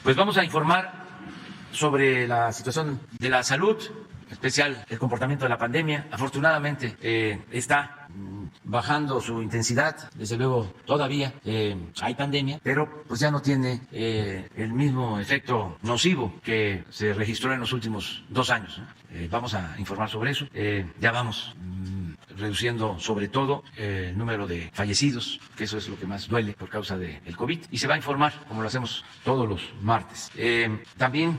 Pues vamos a informar sobre la situación de la salud, en especial el comportamiento de la pandemia. Afortunadamente está bajando su intensidad, desde luego todavía hay pandemia, pero pues ya no tiene el mismo efecto nocivo que se registró en los últimos 2 años, ¿no? Vamos a informar sobre eso. Ya vamos reduciendo sobre todo el número de fallecidos, que eso es lo que más duele por causa del COVID, y se va a informar como lo hacemos todos los martes. También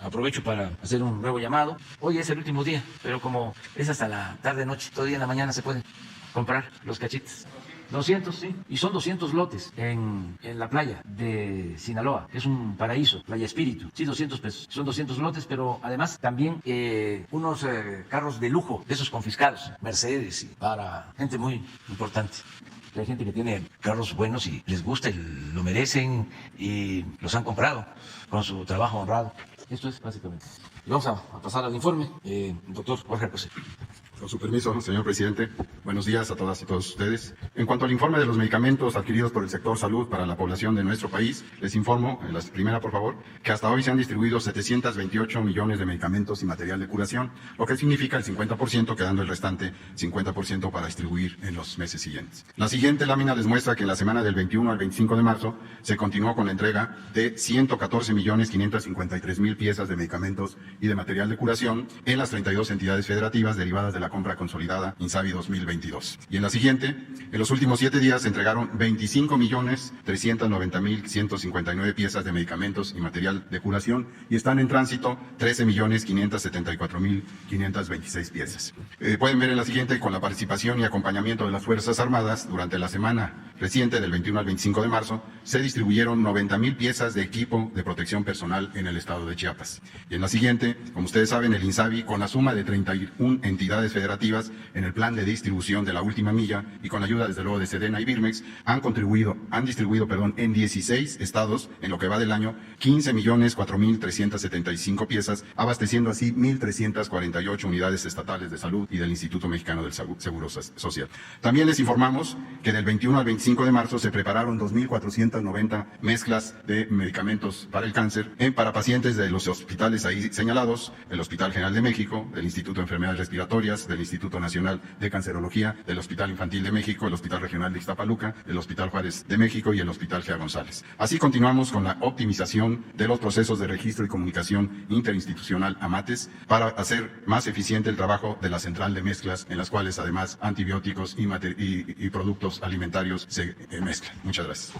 aprovecho para hacer un nuevo llamado. Hoy es el último día, pero como es hasta la tarde-noche, todavía en la mañana se pueden comprar los cachitos. 200, sí, y son 200 lotes en la playa de Sinaloa, que es un paraíso, Playa Espíritu, sí, 200 pesos, son 200 lotes, pero además también unos carros de lujo, de esos confiscados, Mercedes, y para gente muy importante. Hay gente que tiene carros buenos y les gusta, y lo merecen y los han comprado con su trabajo honrado. Esto es básicamente. Y vamos a pasar al informe, doctor Jorge José. Con su permiso, señor presidente, buenos días a todas y todos ustedes. En cuanto al informe de los medicamentos adquiridos por el sector salud para la población de nuestro país, les informo, en la primera por favor, que hasta hoy se han distribuido 728 millones de medicamentos y material de curación, lo que significa el 50%, quedando el restante 50% para distribuir en los meses siguientes. La siguiente lámina les muestra que en la semana del 21 al 25 de marzo se continuó con la entrega de 114.553.000 piezas de medicamentos y de material de curación en las 32 entidades federativas derivadas de la compra consolidada INSABI 2022. Y en la siguiente, en los últimos 7 días se entregaron 25.390.159 piezas de medicamentos y material de curación y están en tránsito 13.574.526 piezas. Pueden ver en la siguiente, con la participación y acompañamiento de las Fuerzas Armadas, durante la semana reciente del 21 al 25 de marzo, se distribuyeron 90.000 piezas de equipo de protección personal en el estado de Chiapas. Y en la siguiente, como ustedes saben, el INSABI, con la suma de 31 entidades federativas en el plan de distribución de la última milla y con ayuda desde luego de Sedena y Birmex, han distribuido en 16 estados en lo que va del año 15.004.375 piezas, abasteciendo así 1.348 unidades estatales de salud y del Instituto Mexicano del Seguro Social. También les informamos que del 21 al 25 de marzo se prepararon 2.490 mezclas de medicamentos para el cáncer para pacientes de los hospitales ahí señalados, el Hospital General de México, del Instituto de Enfermedades Respiratorias, del Instituto Nacional de Cancerología, del Hospital Infantil de México, el Hospital Regional de Iztapaluca, el Hospital Juárez de México y el Hospital Gea González. Así continuamos con la optimización de los procesos de registro y comunicación interinstitucional AMATES para hacer más eficiente el trabajo de la central de mezclas, en las cuales además antibióticos y productos alimentarios se mezclan. Muchas gracias.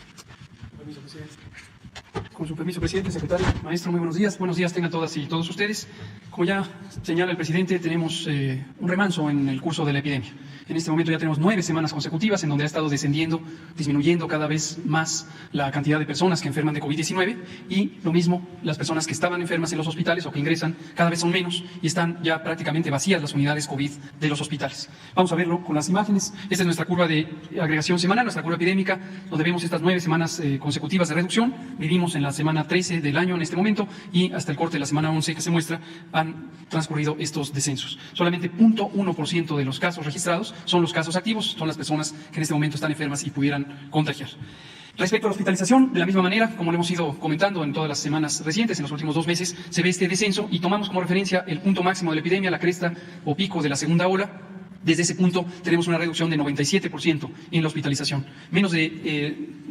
Con su permiso, presidente, secretario, maestro, muy buenos días. Buenos días tengan todas y todos ustedes. Como ya señala el presidente, tenemos un remanso en el curso de la epidemia. En este momento ya tenemos 9 semanas consecutivas en donde ha estado disminuyendo cada vez más la cantidad de personas que enferman de COVID-19 y lo mismo, las personas que estaban enfermas en los hospitales o que ingresan cada vez son menos y están ya prácticamente vacías las unidades COVID de los hospitales. Vamos a verlo con las imágenes. Esta es nuestra curva de agregación semanal, nuestra curva epidémica, donde vemos estas 9 semanas consecutivas de reducción. Vivimos en la semana 13 del año en este momento y hasta el corte de la semana 11 que se muestra han transcurrido estos descensos. Solamente 0.1% de los casos registrados son los casos activos, son las personas que en este momento están enfermas y pudieran contagiar. Respecto a la hospitalización, de la misma manera, como lo hemos ido comentando en todas las semanas recientes, en los últimos 2 meses, se ve este descenso y tomamos como referencia el punto máximo de la epidemia, la cresta o pico de la segunda ola. Desde ese punto tenemos una reducción de 97% en la hospitalización.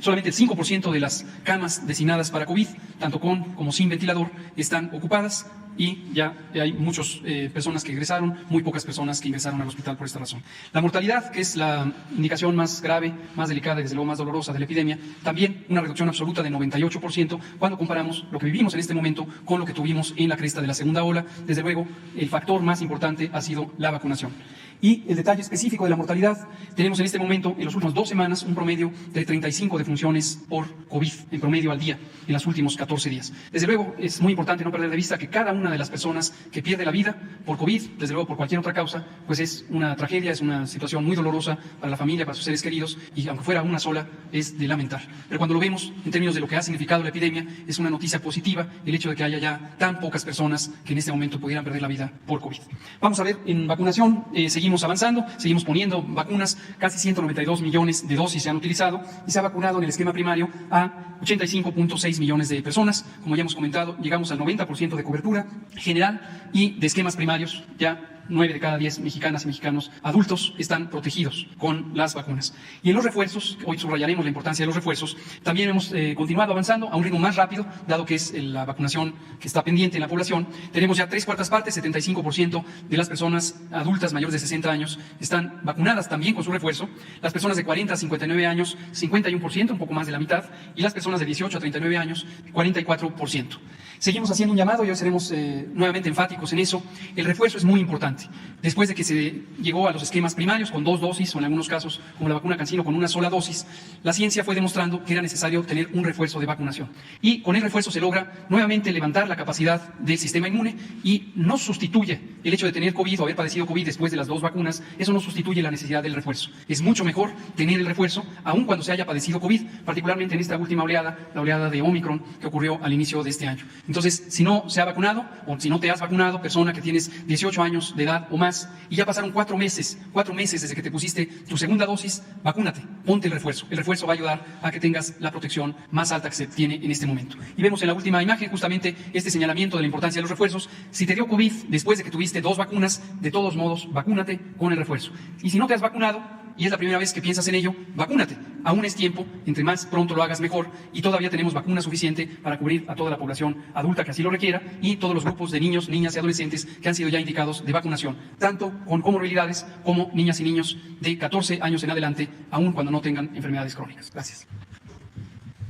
Solamente el 5% de las camas designadas para COVID, tanto con como sin ventilador, están ocupadas y ya hay muchas personas que ingresaron, muy pocas personas que ingresaron al hospital por esta razón. La mortalidad, que es la indicación más grave, más delicada y desde luego más dolorosa de la epidemia, también una reducción absoluta de 98% cuando comparamos lo que vivimos en este momento con lo que tuvimos en la cresta de la segunda ola. Desde luego, el factor más importante ha sido la vacunación. Y el detalle específico de la mortalidad, tenemos en este momento, en las últimas 2 semanas, un promedio de 35 defunciones por COVID, en promedio al día, en los últimos 14 días. Desde luego, es muy importante no perder de vista que cada una de las personas que pierde la vida por COVID, desde luego por cualquier otra causa, pues es una tragedia, es una situación muy dolorosa para la familia, para sus seres queridos, y aunque fuera una sola, es de lamentar. Pero cuando lo vemos en términos de lo que ha significado la epidemia, es una noticia positiva el hecho de que haya ya tan pocas personas que en este momento pudieran perder la vida por COVID. Vamos a ver, en vacunación, seguimos avanzando, seguimos poniendo vacunas, casi 192 millones de dosis se han utilizado y se ha vacunado en el esquema primario a 85.6 millones de personas. Como ya hemos comentado, llegamos al 90% de cobertura general y de esquemas primarios ya 9 de cada 10 mexicanas y mexicanos adultos están protegidos con las vacunas. Y en los refuerzos, hoy subrayaremos la importancia de los refuerzos, también hemos continuado avanzando a un ritmo más rápido, dado que es la vacunación que está pendiente en la población. Tenemos ya 3/4 partes, 75% de las personas adultas mayores de 60 años están vacunadas también con su refuerzo. Las personas de 40 a 59 años, 51%, un poco más de la mitad, y las personas de 18 a 39 años, 44%. Seguimos haciendo un llamado y hoy seremos nuevamente enfáticos en eso. El refuerzo es muy importante. Después de que se llegó a los esquemas primarios con 2 dosis o en algunos casos como la vacuna CanSino con una sola dosis, la ciencia fue demostrando que era necesario tener un refuerzo de vacunación. Y con el refuerzo se logra nuevamente levantar la capacidad del sistema inmune y no sustituye el hecho de tener COVID o haber padecido COVID después de las 2 vacunas, eso no sustituye la necesidad del refuerzo. Es mucho mejor tener el refuerzo aun cuando se haya padecido COVID, particularmente en esta última oleada, la oleada de Omicron que ocurrió al inicio de este año. Entonces, si no se ha vacunado o si no te has vacunado, persona que tienes 18 años de edad o más y ya pasaron 4 meses desde que te pusiste tu segunda dosis, vacúnate, ponte el refuerzo. El refuerzo va a ayudar a que tengas la protección más alta que se tiene en este momento. Y vemos en la última imagen justamente este señalamiento de la importancia de los refuerzos. Si te dio COVID después de que tuviste 2 vacunas, de todos modos, vacúnate con el refuerzo. Y si no te has vacunado y es la primera vez que piensas en ello, vacúnate. Aún es tiempo, entre más pronto lo hagas mejor y todavía tenemos vacuna suficiente para cubrir a toda la población adulta que así lo requiera y todos los grupos de niños, niñas y adolescentes que han sido ya indicados de vacunación, tanto con comorbilidades como niñas y niños de 14 años en adelante, aun cuando no tengan enfermedades crónicas. Gracias.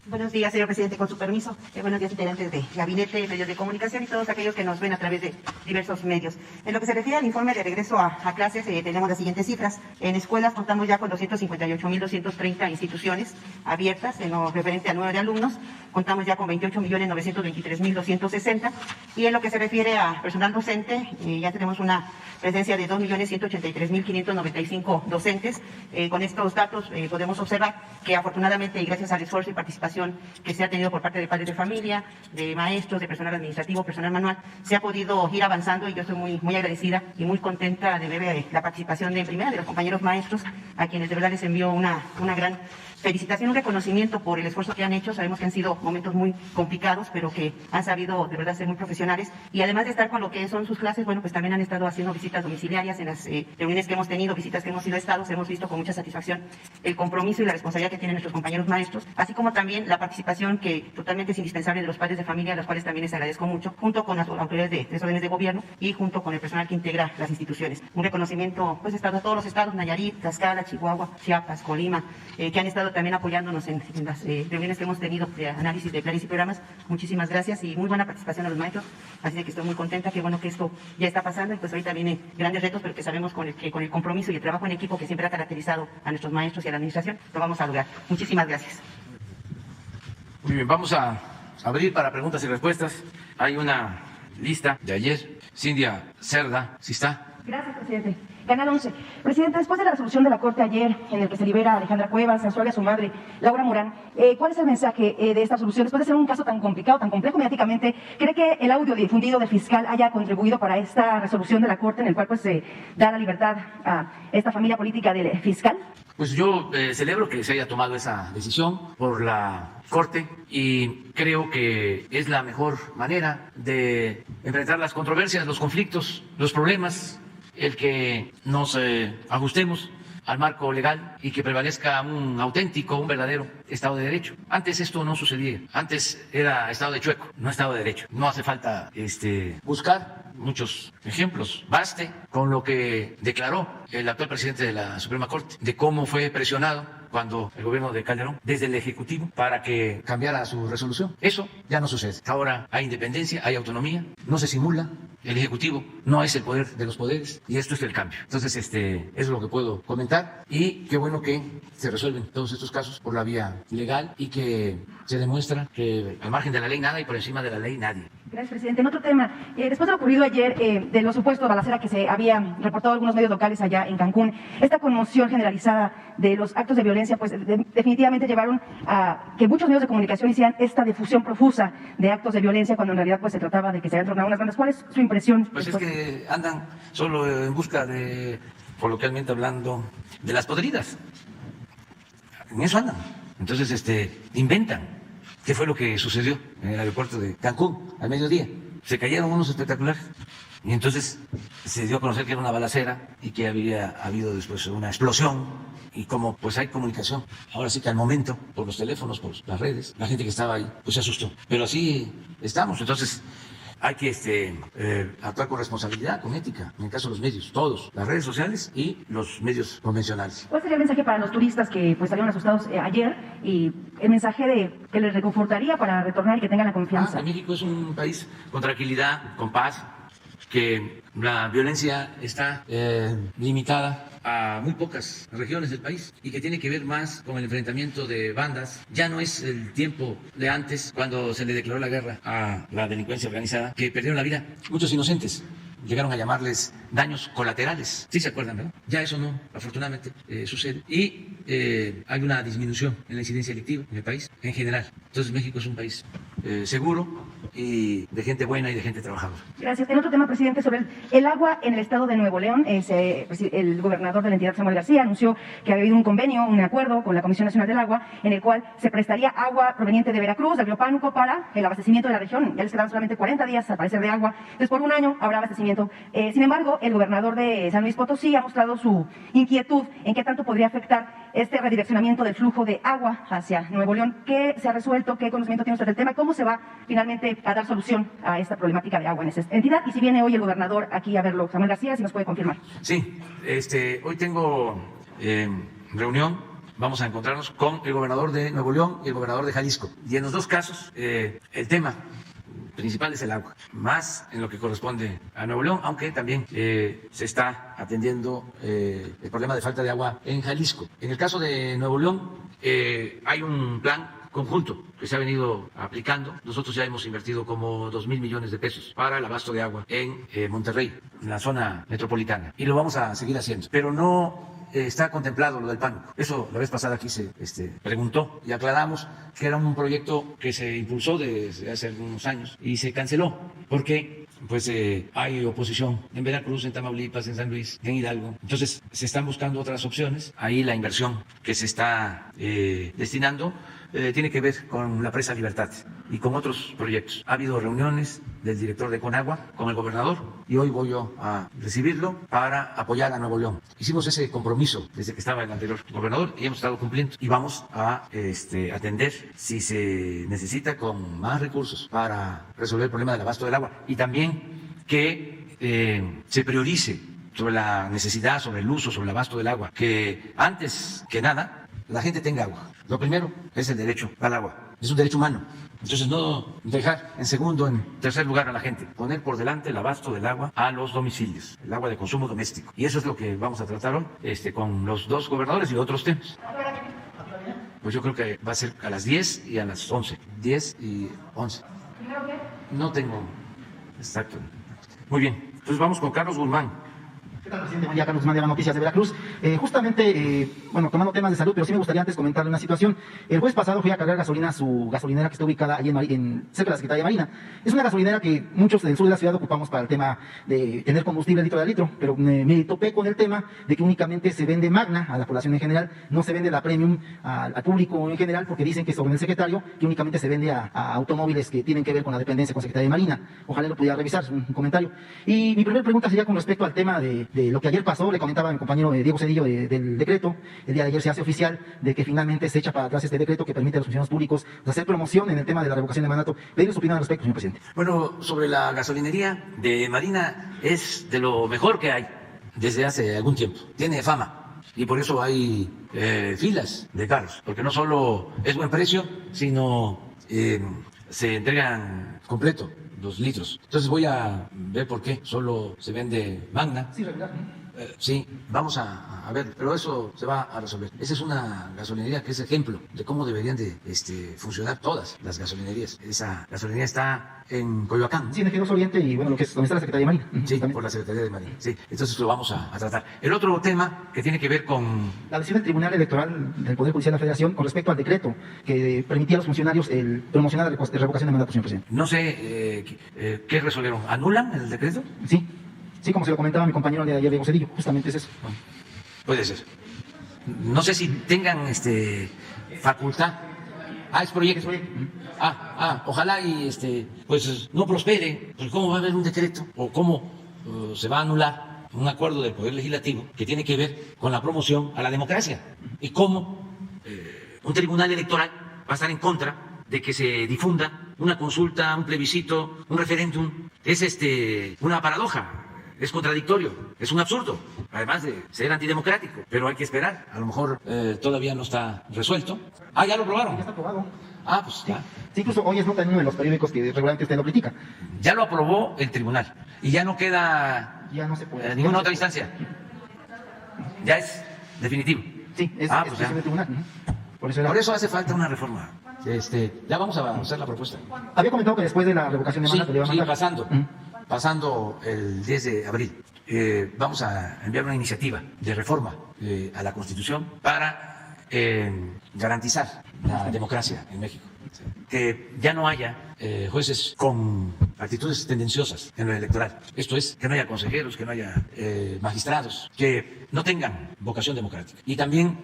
Buenos días, señor presidente, con su permiso. Buenos días, integrantes de gabinete, medios de comunicación y todos aquellos que nos ven a través de diversos medios. En lo que se refiere al informe de regreso a clases, tenemos las siguientes cifras. En escuelas contamos ya con 258.230 instituciones abiertas. En lo referente al número de alumnos, contamos ya con 28.923.260. Y en lo que se refiere a personal docente, ya tenemos una presencia de 2.183.595 docentes. Con estos datos podemos observar que afortunadamente y gracias al esfuerzo y participación que se ha tenido por parte de padres de familia, de maestros, de personal administrativo, personal manual, se ha podido ir avanzando y yo estoy muy agradecida y muy contenta de ver la participación de primera de los compañeros maestros, a quienes de verdad les envío una gran felicitación, un reconocimiento por el esfuerzo que han hecho. Sabemos que han sido momentos muy complicados, pero que han sabido de verdad ser muy profesionales y además de estar con lo que son sus clases, bueno, pues también han estado haciendo visitas domiciliarias en las reuniones que hemos tenido, visitas que hemos ido a estados, hemos visto con mucha satisfacción el compromiso y la responsabilidad que tienen nuestros compañeros maestros, así como también la participación que totalmente es indispensable de los padres de familia, a los cuales también les agradezco mucho, junto con las autoridades de órdenes de gobierno y junto con el personal que integra las instituciones. Un reconocimiento pues a todos los estados, Nayarit, Tlaxcala, Chihuahua, Chiapas, Colima, que han estado también apoyándonos en las reuniones que hemos tenido de análisis de planes y programas. Muchísimas gracias y muy buena participación a los maestros, así de que estoy muy contenta, que bueno que esto ya está pasando y pues ahorita vienen grandes retos, pero que sabemos con el compromiso y el trabajo en equipo que siempre ha caracterizado a nuestros maestros y a la administración, lo vamos a lograr. Muchísimas gracias. Muy bien, vamos a abrir para preguntas y respuestas. Hay una lista de ayer. Cindia Cerda, ¿sí está? Gracias, presidente. Canal 11. Presidente, después de la resolución de la Corte ayer, en el que se libera a Alejandra Cuevas, se absuelve a su madre, Laura Morán, ¿cuál es el mensaje de esta resolución? Después de ser un caso tan complicado, tan complejo mediáticamente, ¿cree que el audio difundido del fiscal haya contribuido para esta resolución de la Corte, en el cual pues se da la libertad a esta familia política del fiscal? Pues yo celebro que se haya tomado esa decisión por la Corte y creo que es la mejor manera de enfrentar las controversias, los conflictos, los problemas, el que nos ajustemos al marco legal y que prevalezca un auténtico, un verdadero Estado de Derecho. Antes esto no sucedía, antes era Estado de chueco, no Estado de Derecho. No hace falta buscar muchos ejemplos. Baste con lo que declaró el actual presidente de la Suprema Corte, de cómo fue presionado cuando el gobierno de Calderón, desde el Ejecutivo, para que cambiara su resolución. Eso ya no sucede. Ahora hay independencia, hay autonomía, no se simula. El Ejecutivo no es el poder de los poderes y esto es el cambio. Entonces, eso es lo que puedo comentar y qué bueno que se resuelven todos estos casos por la vía legal y que se demuestra que al margen de la ley nada y por encima de la ley nadie. Gracias, presidente. En otro tema, después de lo ocurrido ayer, de los supuestos balacera que se había reportado algunos medios locales allá en Cancún, esta conmoción generalizada de los actos de violencia, pues definitivamente llevaron a que muchos medios de comunicación hicieran esta difusión profusa de actos de violencia, cuando en realidad pues se trataba de que se habían tornado unas bandas. ¿Cuál es su impresión? Pues es que andan solo en busca de, coloquialmente hablando, de las podridas. En eso andan. Entonces, inventan. ¿Qué fue lo que sucedió en el aeropuerto de Cancún al mediodía? Se cayeron unos espectaculares y entonces se dio a conocer que era una balacera y que había habido después una explosión y como pues hay comunicación, ahora sí que al momento, por los teléfonos, por las redes, la gente que estaba ahí pues se asustó. Pero así estamos, entonces hay que actuar con responsabilidad, con ética, en el caso de los medios, todos, las redes sociales y los medios convencionales. ¿Cuál sería el mensaje para los turistas que pues salieron asustados ayer y el mensaje de que les reconfortaría para retornar y que tengan la confianza? México es un país con tranquilidad, con paz, que la violencia está limitada a muy pocas regiones del país y que tiene que ver más con el enfrentamiento de bandas. Ya no es el tiempo de antes, cuando se le declaró la guerra a la delincuencia organizada, que perdieron la vida muchos inocentes. Llegaron a llamarles daños colaterales. ¿Sí se acuerdan, verdad? Ya eso no, afortunadamente, sucede. Y hay una disminución en la incidencia delictiva en el país en general. Entonces México es un país seguro y de gente buena y de gente trabajadora. Gracias. En otro tema, presidente, sobre el agua en el estado de Nuevo León, el gobernador de la entidad, Samuel García, anunció que había habido un convenio, un acuerdo con la Comisión Nacional del Agua, en el cual se prestaría agua proveniente de Veracruz, del río Pánuco, para el abastecimiento de la región. Ya les quedan solamente 40 días, al parecer, de agua. Entonces, por un año habrá abastecimiento. Sin embargo, el gobernador de San Luis Potosí ha mostrado su inquietud en qué tanto podría afectar este redireccionamiento del flujo de agua hacia Nuevo León. ¿Qué se ha resuelto? ¿Qué conocimiento tiene usted del tema? ¿Cómo se va finalmente a dar solución a esta problemática de agua en esa entidad? Y si viene hoy el gobernador aquí a verlo, Samuel García, si nos puede confirmar. Sí, hoy tengo reunión. Vamos a encontrarnos con el gobernador de Nuevo León y el gobernador de Jalisco. Y en los dos casos, el tema principal es el agua, más en lo que corresponde a Nuevo León, aunque también se está atendiendo el problema de falta de agua en Jalisco. En el caso de Nuevo León, hay un plan conjunto que se ha venido aplicando. Nosotros ya hemos invertido como 2,000 millones de pesos para el abasto de agua en Monterrey, en la zona metropolitana, y lo vamos a seguir haciendo, pero no está contemplado lo del Pánuco. Eso la vez pasada aquí se preguntó y aclaramos que era un proyecto que se impulsó desde hace algunos años y se canceló porque pues hay oposición en Veracruz, en Tamaulipas, en San Luis, en Hidalgo. Entonces se están buscando otras opciones. Ahí la inversión que se está destinando tiene que ver con la presa Libertad y con otros proyectos. Ha habido reuniones del director de Conagua con el gobernador y hoy voy yo a recibirlo para apoyar a Nuevo León. Hicimos ese compromiso desde que estaba el anterior gobernador y hemos estado cumpliendo y vamos a atender si se necesita con más recursos para resolver el problema del abasto del agua y también que se priorice sobre la necesidad, sobre el uso, sobre el abasto del agua, que antes que nada la gente tenga agua. Lo primero es el derecho al agua, es un derecho humano. Entonces no dejar en segundo, en tercer lugar a la gente, poner por delante el abasto del agua a los domicilios, el agua de consumo doméstico. Y eso es lo que vamos a tratar hoy con los dos gobernadores y otros temas. Pues yo creo que va a ser a las 10 y a las 11. 10 y 11. No tengo exacto. Muy bien, entonces vamos con Carlos Guzmán. ¿Qué tal, presidente? Buen día, Carlos Guzmán de Noticias de Veracruz. Bueno, tomando temas de salud, pero sí me gustaría antes comentarle una situación. El jueves pasado fui a cargar gasolina a su gasolinera que está ubicada ahí cerca de la Secretaría de Marina. Es una gasolinera que muchos del sur de la ciudad ocupamos para el tema de tener combustible litro a litro, pero me topé con el tema de que únicamente se vende Magna a la población en general, no se vende la Premium al público en general, porque dicen que sobre el secretario que únicamente se vende a automóviles que tienen que ver con la dependencia con Secretaría de Marina. Ojalá lo pudiera revisar, es un comentario. Y mi primera pregunta sería con respecto al tema de lo que ayer pasó. Le comentaba a mi compañero Diego Cedillo del decreto. El día de ayer se hace oficial de que finalmente se echa para atrás este decreto que permite a los funcionarios públicos hacer promoción en el tema de la revocación de mandato. Pedirle su opinión al respecto, señor presidente. Bueno, sobre la gasolinería de Marina, es de lo mejor que hay desde hace algún tiempo. Tiene fama y por eso hay filas de carros, porque no solo es buen precio, sino se entregan completo los litros. Entonces voy a ver por qué solo se vende Magna. Sí, regular. Sí, vamos a ver, pero eso se va a resolver. Esa es una gasolinería que es ejemplo de cómo deberían de funcionar todas las gasolinerías. Esa gasolinería está en Coyoacán. Sí, en Ejidos Oriente y bueno, lo que es donde está la Secretaría de Marina. Sí, También. por la Secretaría de Marina. Sí, entonces lo vamos a tratar. El otro tema que tiene que ver con La decisión del Tribunal Electoral del Poder Judicial de la Federación con respecto al decreto que permitía a los funcionarios el promocionar la revocación de mandato, señor presidente. no sé qué resolvieron. ¿Anulan el decreto? Sí, como se lo comentaba mi compañero de ayer, Diego Cedillo, justamente es eso. Puede ser. No sé si tengan facultad. Es proyecto. Ojalá y pues no prospere. Pues cómo va a haber un decreto o cómo se va a anular un acuerdo del Poder Legislativo que tiene que ver con la promoción a la democracia y cómo un tribunal electoral va a estar en contra de que se difunda una consulta, un plebiscito, un referéndum. Es una paradoja. Es contradictorio, es un absurdo, además de ser antidemocrático, pero hay que esperar, a lo mejor todavía no está resuelto. Ya lo aprobaron. Ya está aprobado. Pues ya. Sí, incluso hoy es nota en uno de los periódicos que regularmente usted lo critica. Ya lo aprobó el tribunal y ya no queda Ya no se puede. ninguna otra instancia. Ya es definitivo. Sí, es pues decisión ya. del tribunal. Por eso, Por eso hace falta una reforma. Ya vamos a hacer la propuesta. había comentado que después de la revocación de mandato le iba a mandar. Pasando el 10 de abril, vamos a enviar una iniciativa de reforma a la Constitución para garantizar la democracia en México. Que ya no haya jueces con actitudes tendenciosas en lo electoral. Esto es, que no haya consejeros, que no haya magistrados, que no tengan vocación democrática. Y también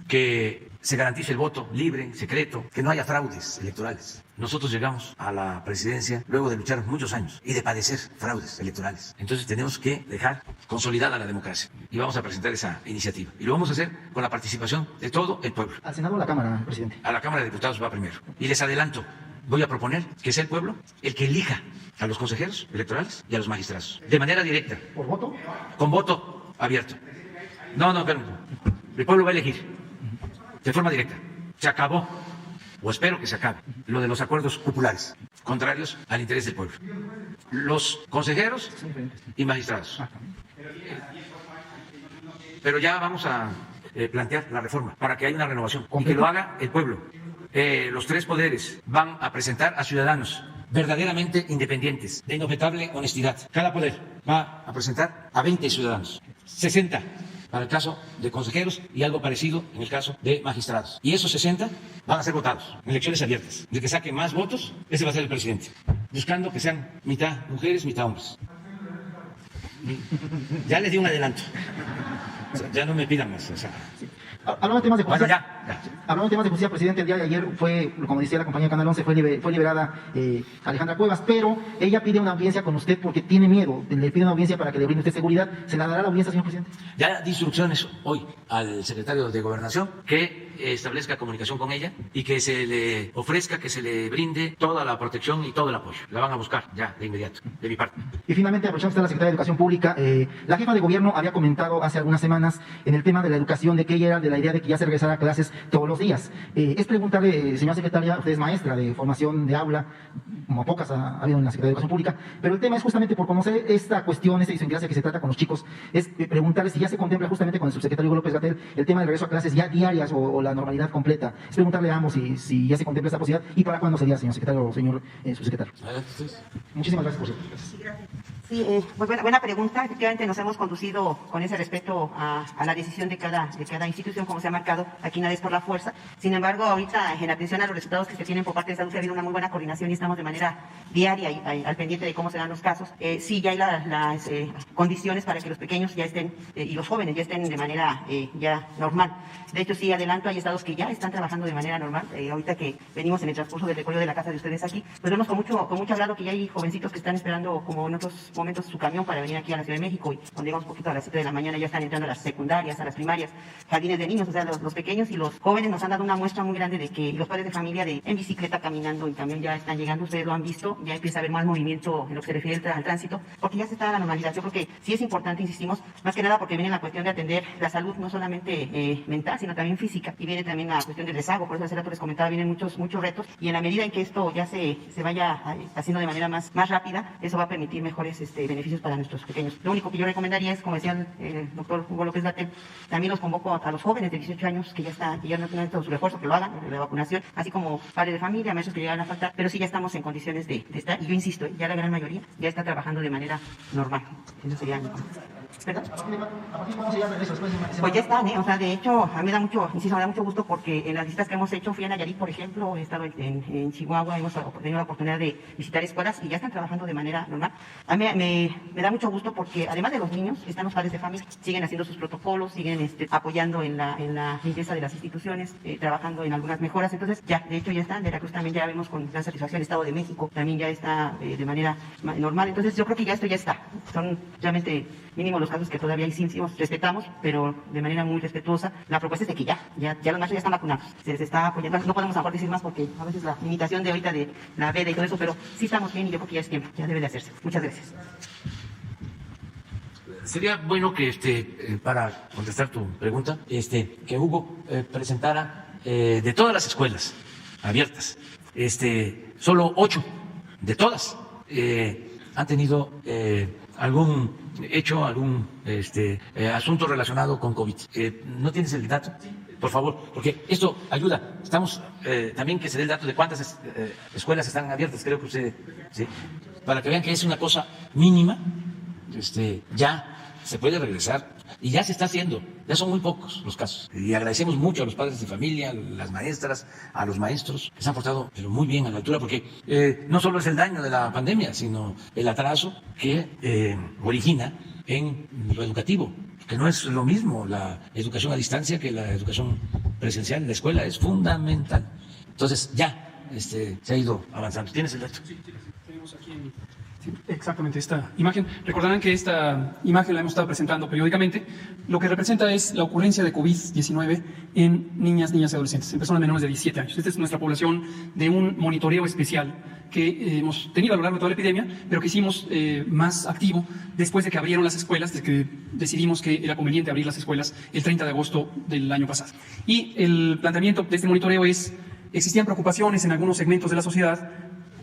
que se garantice el voto libre, secreto, que no haya fraudes electorales. Nosotros llegamos a la presidencia luego de luchar muchos años y de padecer fraudes electorales. Entonces tenemos que dejar consolidada la democracia y vamos a presentar esa iniciativa. Y lo vamos a hacer con la participación de todo el pueblo. ¿Al Senado o a la Cámara, presidente? A la Cámara de Diputados va primero. Y les adelanto, voy a proponer que sea el pueblo el que elija a los consejeros electorales y a los magistrados. De manera directa. ¿Por voto? Con voto abierto. No, pero el pueblo va a elegir. De forma directa. Se acabó, o espero que se acabe, lo de los acuerdos populares, contrarios al interés del pueblo. Los consejeros y magistrados. Pero ya vamos a plantear la reforma para que haya una renovación y que lo haga el pueblo. Los tres poderes van a presentar a ciudadanos verdaderamente independientes, de inobjetable honestidad. Cada poder va a presentar a 20 ciudadanos, 60 para el caso de consejeros y algo parecido en el caso de magistrados. Y esos 60 van a ser votados en elecciones abiertas. El que saque más votos, ese va a ser el presidente, buscando que sean mitad mujeres, mitad hombres. Ya les di un adelanto. O sea, ya no me pidan más. Hablando de temas de justicia, ya. Hablando de temas de justicia, presidente, el día de ayer fue, como decía la compañía Canal 11, fue liberada Alejandra Cuevas, pero ella pide una audiencia con usted porque tiene miedo, le pide una audiencia para que le brinde usted seguridad. ¿Se la dará la audiencia, señor presidente? Ya di instrucciones hoy al secretario de Gobernación que establezca comunicación con ella y que se le ofrezca, que se le brinde toda la protección y todo el apoyo. La van a buscar ya de inmediato, de mi parte. Y finalmente, aprovechando usted la Secretaría de Educación Pública, la jefa de gobierno había comentado hace algunas semanas en el tema de la educación de que ella era de la idea de que ya se regresara a clases todos los días. Es preguntarle, señora secretaria, usted es maestra de formación de aula, como pocas ha habido en la Secretaría de Educación Pública, pero el tema es justamente por conocer esta cuestión, esta idiosincrasia que se trata con los chicos, es preguntarle si ya se contempla justamente con el subsecretario Hugo López-Gatell el tema del regreso a clases ya diarias o la normalidad completa. Es preguntarle a ambos si ya se contempla esta posibilidad y para cuándo sería, señor secretario o señor subsecretario. Muchísimas gracias por su. Sí, pues buena pregunta. Efectivamente nos hemos conducido con ese respeto a la decisión de cada institución, como se ha marcado. Aquí nada es por la fuerza. Sin embargo, ahorita en atención a los resultados que se tienen por parte de salud, ha habido una muy buena coordinación y estamos de manera diaria y al pendiente de cómo se dan los casos. Sí, ya hay las condiciones para que los pequeños ya estén y los jóvenes ya estén de manera ya normal. De hecho, sí, adelanto, hay estados que ya están trabajando de manera normal. Ahorita que venimos en el transcurso del recorrido de la casa de ustedes aquí, pues vemos con mucho agrado que ya hay jovencitos que están esperando como en otros momentos su camión para venir aquí a la Ciudad de México, y cuando llegamos un poquito a las 7 de la mañana ya están entrando a las secundarias, a las primarias, jardines de niños. O sea, los pequeños y los jóvenes nos han dado una muestra muy grande de que los padres de familia en bicicleta, caminando y también ya están llegando. Ustedes lo han visto, ya empieza a haber más movimiento en lo que se refiere al tránsito, porque ya se está a la normalidad. Yo creo que sí es importante, insistimos, más que nada porque viene la cuestión de atender la salud no solamente mental, sino también física, y viene también la cuestión del rezago. Por eso hace rato les comentaba, vienen muchos retos, y en la medida en que esto ya se vaya haciendo de manera más rápida, eso va a permitir mejores beneficios para nuestros pequeños. Lo único que yo recomendaría es, como decía el doctor Hugo López Gatell, también los convoco a los jóvenes de 18 años que ya no tienen todo su refuerzo, que lo hagan, de vacunación, así como padres de familia, maestros que llegan a faltar, pero sí ya estamos en condiciones de estar, y yo insisto, ya la gran mayoría ya está trabajando de manera normal. Eso sería mi comentario. ¿Perdón? Pues ya están, o sea, de hecho, a mí me da mucho gusto porque en las visitas que hemos hecho, fui a Nayarit, por ejemplo, he estado en Chihuahua, hemos tenido la oportunidad de visitar escuelas y ya están trabajando de manera normal. A mí me da mucho gusto porque además de los niños, están los padres de familia, siguen haciendo sus protocolos, siguen apoyando en la limpieza de las instituciones, trabajando en algunas mejoras. Entonces, ya, de hecho, ya están. Veracruz también ya vemos con gran satisfacción. El Estado de México también ya está de manera normal. Entonces, yo creo que esto ya está. Son realmente mínimo los casos que todavía hicimos, respetamos, pero de manera muy respetuosa. La propuesta es de que ya los maestros ya están vacunados. Se está apoyando. No podemos a lo mejor decir más porque a veces la limitación de ahorita de la veda y todo eso, pero sí estamos bien y yo creo que ya es tiempo, ya debe de hacerse. Muchas gracias. Sería bueno que, para contestar tu pregunta, que Hugo presentara de todas las escuelas abiertas, solo 8 de todas han tenido algún asunto relacionado con COVID. ¿No tienes el dato? Por favor, porque esto ayuda. Estamos también que se dé el dato de cuántas escuelas están abiertas, creo que usted, ¿sí? Para que vean que es una cosa mínima, ya se puede regresar y ya se está haciendo, ya son muy pocos los casos. Y agradecemos mucho a los padres de familia, a las maestras, a los maestros, que se han portado pero muy bien a la altura, porque no solo es el daño de la pandemia, sino el atraso que origina en lo educativo, que no es lo mismo la educación a distancia que la educación presencial en la escuela, es fundamental. Entonces ya se ha ido avanzando. ¿Tienes el dato? Sí, tenemos aquí exactamente esta imagen. Recordarán que esta imagen la hemos estado presentando periódicamente. Lo que representa es la ocurrencia de COVID-19 en niñas y adolescentes, en personas menores de 17 años. Esta es nuestra población de un monitoreo especial que hemos tenido a lo largo de toda la epidemia, pero que hicimos más activo después de que abrieron las escuelas, desde que decidimos que era conveniente abrir las escuelas el 30 de agosto del año pasado. Y el planteamiento de este monitoreo es: existían preocupaciones en algunos segmentos de la sociedad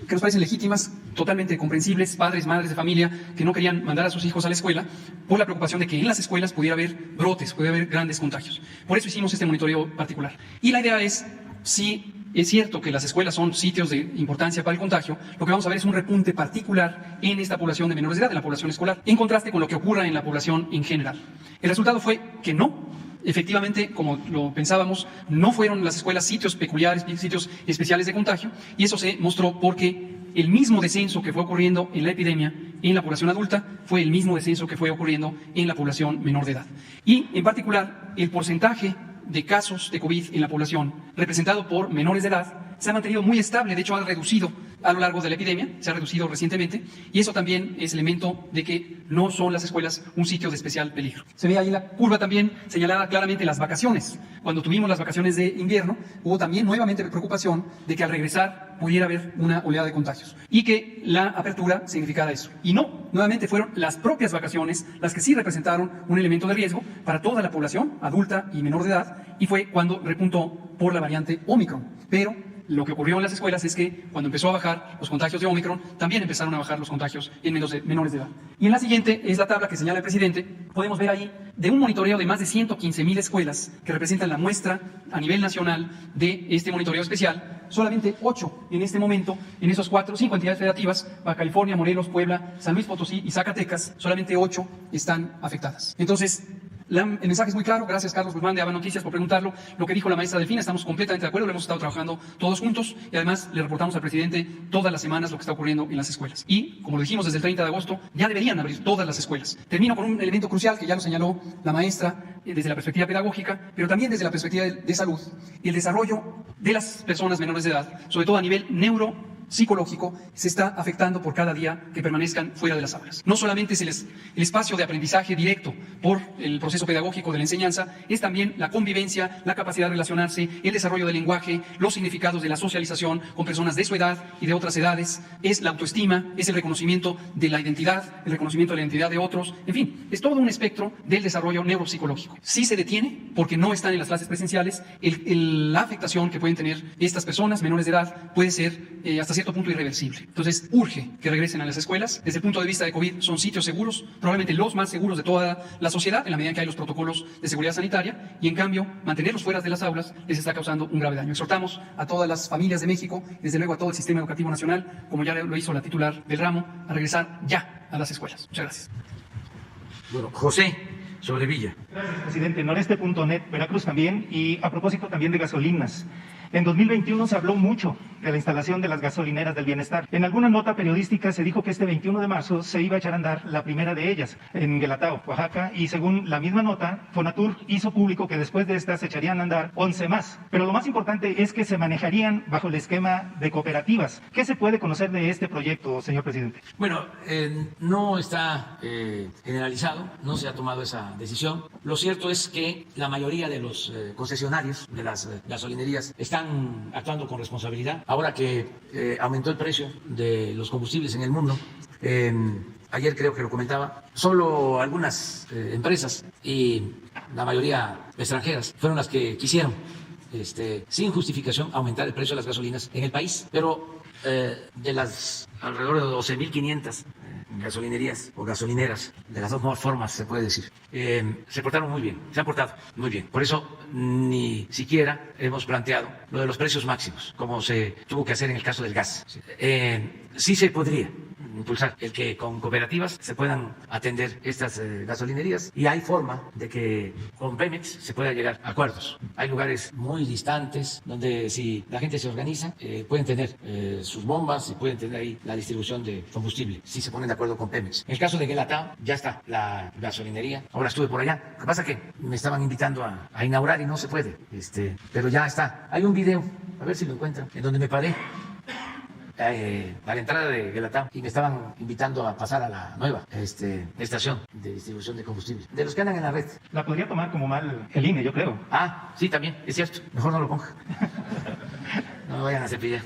que nos parecen legítimas, totalmente comprensibles, padres, madres de familia que no querían mandar a sus hijos a la escuela por la preocupación de que en las escuelas pudiera haber brotes, pudiera haber grandes contagios. Por eso hicimos este monitoreo particular. Y la idea es, si es cierto que las escuelas son sitios de importancia para el contagio, lo que vamos a ver es un repunte particular en esta población de menores de edad, en la población escolar, en contraste con lo que ocurra en la población en general. El resultado fue que no. Efectivamente, como lo pensábamos, no fueron las escuelas sitios peculiares, sitios especiales de contagio, y eso se mostró porque el mismo descenso que fue ocurriendo en la epidemia en la población adulta fue el mismo descenso que fue ocurriendo en la población menor de edad. Y, en particular, el porcentaje de casos de COVID en la población representado por menores de edad se ha mantenido muy estable, de hecho ha reducido a lo largo de la epidemia, se ha reducido recientemente, y eso también es elemento de que no son las escuelas un sitio de especial peligro. Se ve ahí la curva también señalada claramente las vacaciones. Cuando tuvimos las vacaciones de invierno, hubo también nuevamente preocupación de que al regresar pudiera haber una oleada de contagios y que la apertura significara eso. Y no, nuevamente fueron las propias vacaciones las que sí representaron un elemento de riesgo para toda la población adulta y menor de edad, y fue cuando repuntó por la variante Omicron. Pero lo que ocurrió en las escuelas es que cuando empezó a bajar los contagios de Omicron, también empezaron a bajar los contagios en menores de edad. Y en la siguiente es la tabla que señala el presidente. Podemos ver ahí de un monitoreo de más de 115,000 escuelas que representan la muestra a nivel nacional de este monitoreo especial. solamente 8 en este momento, en esos 5 entidades federativas, Baja California, Morelos, Puebla, San Luis Potosí y Zacatecas, solamente 8 están afectadas. Entonces, el mensaje es muy claro. Gracias, Carlos Guzmán de ABA Noticias, por preguntarlo. Lo que dijo la maestra Delfina, estamos completamente de acuerdo, lo hemos estado trabajando todos juntos y además le reportamos al presidente todas las semanas lo que está ocurriendo en las escuelas. Y, como lo dijimos desde el 30 de agosto, ya deberían abrir todas las escuelas. Termino con un elemento crucial que ya lo señaló la maestra desde la perspectiva pedagógica, pero también desde la perspectiva de salud y el desarrollo de las personas menores de edad, sobre todo a nivel neuropsicológico, se está afectando por cada día que permanezcan fuera de las aulas. No solamente es el espacio de aprendizaje directo por el proceso pedagógico de la enseñanza, es también la convivencia, la capacidad de relacionarse, el desarrollo del lenguaje, los significados de la socialización con personas de su edad y de otras edades, es la autoestima, es el reconocimiento de la identidad, el reconocimiento de la identidad de otros, en fin, es todo un espectro del desarrollo neuropsicológico. Si se detiene, porque no están en las clases presenciales, la afectación que pueden tener estas personas menores de edad puede ser hasta cierto punto irreversible. Entonces, urge que regresen a las escuelas. Desde el punto de vista de COVID, son sitios seguros, probablemente los más seguros de toda la sociedad, en la medida en que hay los protocolos de seguridad sanitaria, y en cambio, mantenerlos fuera de las aulas les está causando un grave daño. Exhortamos a todas las familias de México, desde luego a todo el sistema educativo nacional, como ya lo hizo la titular del ramo, a regresar ya a las escuelas. Muchas gracias. Bueno, José Sobrevilla. Gracias, presidente. Noreste.net, Veracruz también, y a propósito también de gasolinas. En 2021 se habló mucho de la instalación de las gasolineras del bienestar. En alguna nota periodística se dijo que este 21 de marzo se iba a echar a andar la primera de ellas, en Guelatao, Oaxaca, y según la misma nota, Fonatur hizo público que después de estas se echarían a andar 11 más. Pero lo más importante es que se manejarían bajo el esquema de cooperativas. ¿Qué se puede conocer de este proyecto, señor presidente? Bueno, no está generalizado, no se ha tomado esa decisión. Lo cierto es que la mayoría de los concesionarios de las gasolinerías están actuando con responsabilidad. Ahora que aumentó el precio de los combustibles en el mundo, ayer creo que lo comentaba, solo algunas empresas y la mayoría extranjeras fueron las que quisieron, sin justificación, aumentar el precio de las gasolinas en el país. Pero de las alrededor de 12.500 gasolinerías o gasolineras, de las dos formas se puede decir, se portaron muy bien, se han portado muy bien. Por eso ni siquiera hemos planteado lo de los precios máximos, como se tuvo que hacer en el caso del gas. Sí se podría impulsar el que con cooperativas se puedan atender estas gasolinerías, y hay forma de que con Pemex se pueda llegar a acuerdos. Hay lugares muy distantes donde, si la gente se organiza, pueden tener sus bombas y pueden tener ahí la distribución de combustible si se ponen de acuerdo con Pemex. En el caso de Guelatao ya está la gasolinería. Ahora estuve por allá. Lo que pasa es que me estaban invitando a inaugurar y no se puede, pero ya está. Hay un video, a ver si lo encuentran, en donde me paré a la entrada de Guelatao y me estaban invitando a pasar a la nueva estación de distribución de combustible, de los que andan en la red. La podría tomar como mal el INE, yo creo. Ah, sí, también, es cierto. Mejor no lo ponga. No me vayan a cepillar.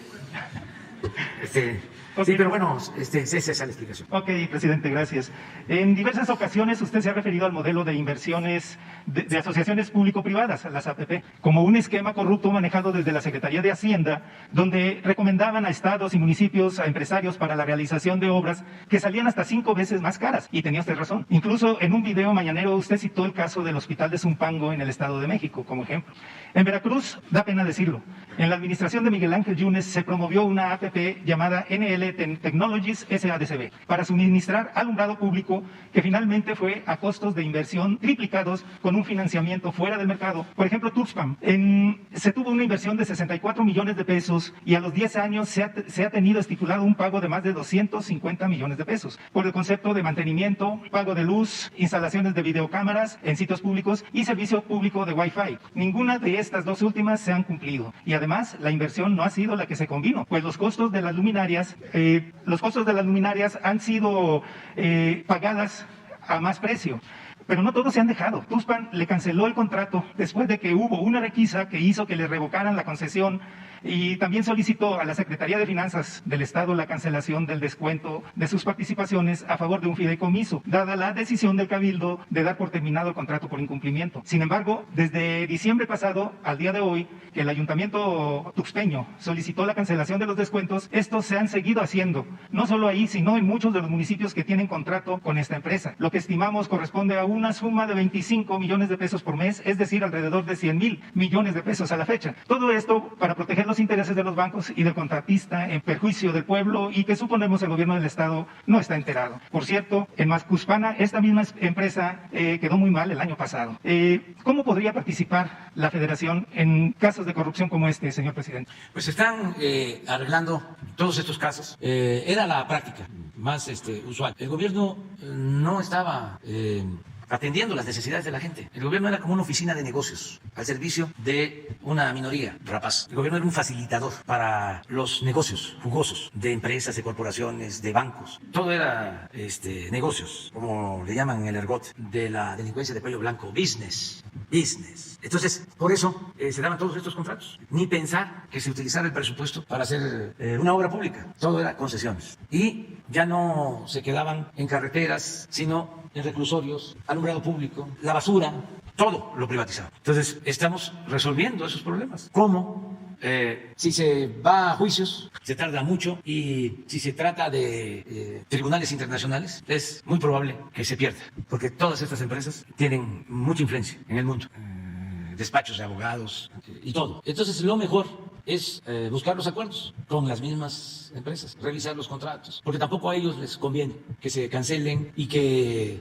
Sí, pero bueno, esa es la explicación. Ok, presidente, gracias. En diversas ocasiones usted se ha referido al modelo de inversiones de asociaciones público-privadas, las APP, como un esquema corrupto manejado desde la Secretaría de Hacienda, donde recomendaban a estados y municipios, a empresarios, para la realización de obras que salían hasta 5 veces más caras. Y tenía usted razón. Incluso en un video mañanero usted citó el caso del Hospital de Zumpango en el Estado de México como ejemplo. En Veracruz, da pena decirlo, en la administración de Miguel Ángel Yunes se promovió una APP llamada NL Technologies SADCB para suministrar alumbrado público, que finalmente fue a costos de inversión triplicados con un financiamiento fuera del mercado. Por ejemplo, Tuxpan, se tuvo una inversión de 64 millones de pesos y a los 10 años se ha tenido estipulado un pago de más de 250 millones de pesos por el concepto de mantenimiento, pago de luz, instalaciones de videocámaras en sitios públicos y servicio público de Wi-Fi. Ninguna de estas dos últimas se han cumplido, y además la inversión no ha sido la que se convino, pues los costos de las luminarias han sido pagadas a más precio. Pero no todos se han dejado. Tuxpan le canceló el contrato después de que hubo una requisa que hizo que le revocaran la concesión, y también solicitó a la Secretaría de Finanzas del Estado la cancelación del descuento de sus participaciones a favor de un fideicomiso, dada la decisión del Cabildo de dar por terminado el contrato por incumplimiento. Sin embargo, desde diciembre pasado al día de hoy, que el Ayuntamiento tuxpeño solicitó la cancelación de los descuentos, estos se han seguido haciendo, no solo ahí, sino en muchos de los municipios que tienen contrato con esta empresa. Lo que estimamos corresponde a una suma de 25 millones de pesos por mes, es decir, alrededor de 100,000 millones de pesos a la fecha. Todo esto para proteger los intereses de los bancos y del contratista en perjuicio del pueblo y que suponemos el gobierno del Estado no está enterado. Por cierto, en Mascuspana, esta misma empresa quedó muy mal el año pasado. ¿Cómo podría participar la Federación en casos de corrupción como este, señor presidente? Pues están arreglando todos estos casos. Era la práctica más usual. El gobierno no estaba atendiendo las necesidades de la gente. El gobierno era como una oficina de negocios al servicio de una minoría rapaz. El gobierno era un facilitador para los negocios jugosos de empresas, de corporaciones, de bancos. Todo era negocios, como le llaman en el argot de la delincuencia de cuello blanco, business. Entonces, por eso se daban todos estos contratos. Ni pensar que se utilizara el presupuesto para hacer una obra pública. Todo era concesiones. Y ya no se quedaban en carreteras, sino en reclusorios, alumbrado público, la basura, todo lo privatizado. Entonces, estamos resolviendo esos problemas. ¿Cómo? Si se va a juicios, se tarda mucho, y si se trata de tribunales internacionales, es muy probable que se pierda, porque todas estas empresas tienen mucha influencia en el mundo, despachos de abogados y todo. Entonces, lo mejor es buscar los acuerdos con las mismas empresas, revisar los contratos, porque tampoco a ellos les conviene que se cancelen y que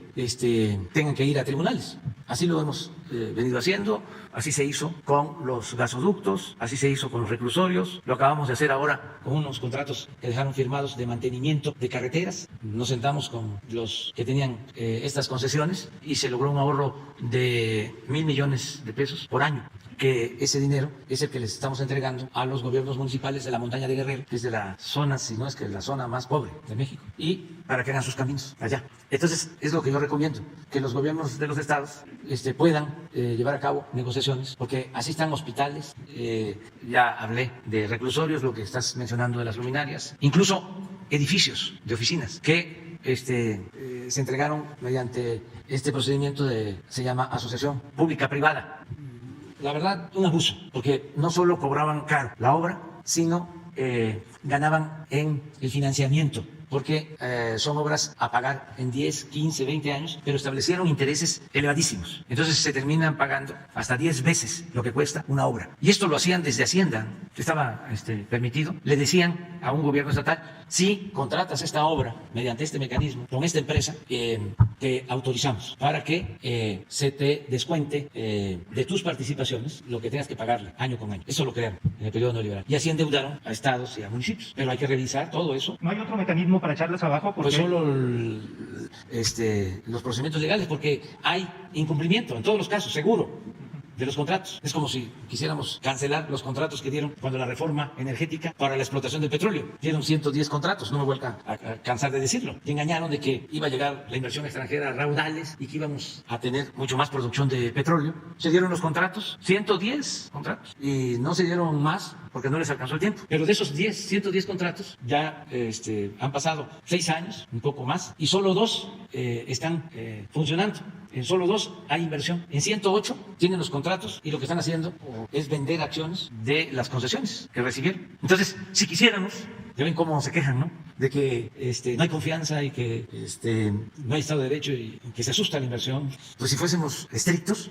tengan que ir a tribunales. Así lo hemos venido haciendo, así se hizo con los gasoductos, así se hizo con los reclusorios, lo acabamos de hacer ahora con unos contratos que dejaron firmados de mantenimiento de carreteras. Nos sentamos con los que tenían estas concesiones y se logró un ahorro de 1,000 millones de pesos por año, que ese dinero es el que les estamos entregando a los gobiernos municipales de la montaña de Guerrero, que es de la zona, si no es que la zona más pobre de México, y para que hagan sus caminos allá. Entonces, es lo que yo recomiendo, que los gobiernos de los estados puedan llevar a cabo negociaciones, porque así están hospitales, ya hablé de reclusorios, lo que estás mencionando de las luminarias, incluso edificios de oficinas que se entregaron mediante este procedimiento se llama asociación pública-privada. La verdad, un abuso, porque no solo cobraban caro la obra, sino ganaban en el financiamiento, porque son obras a pagar en 10, 15, 20 años, pero establecieron intereses elevadísimos. Entonces se terminan pagando hasta 10 veces lo que cuesta una obra. Y esto lo hacían desde Hacienda, estaba permitido. Le decían a un gobierno estatal, si contratas esta obra mediante este mecanismo, con esta empresa, te autorizamos para que se te descuente de tus participaciones lo que tengas que pagarle año con año. Eso lo crearon en el periodo neoliberal. Y así endeudaron a estados y a municipios. Pero hay que revisar todo eso. ¿No hay otro mecanismo para echarlas abajo? Pues solo los procedimientos legales, porque hay incumplimiento en todos los casos, seguro, de los contratos. Es como si quisiéramos cancelar los contratos que dieron cuando la reforma energética para la explotación del petróleo. Dieron 110 contratos, no me voy a cansar de decirlo. Y engañaron de que iba a llegar la inversión extranjera a raudales y que íbamos a tener mucho más producción de petróleo. Se dieron los contratos, 110 contratos, y no se dieron más porque no les alcanzó el tiempo. Pero de esos 110 contratos ya han pasado 6 años, un poco más, y solo 2 están funcionando. En solo 2 hay inversión. En 108 tienen los contratos y lo que están haciendo es vender acciones de las concesiones que recibieron. Entonces, si quisiéramos, ya ven cómo se quejan, ¿no? De que no hay confianza y que no hay Estado de Derecho y que se asusta la inversión. Pues si fuésemos estrictos,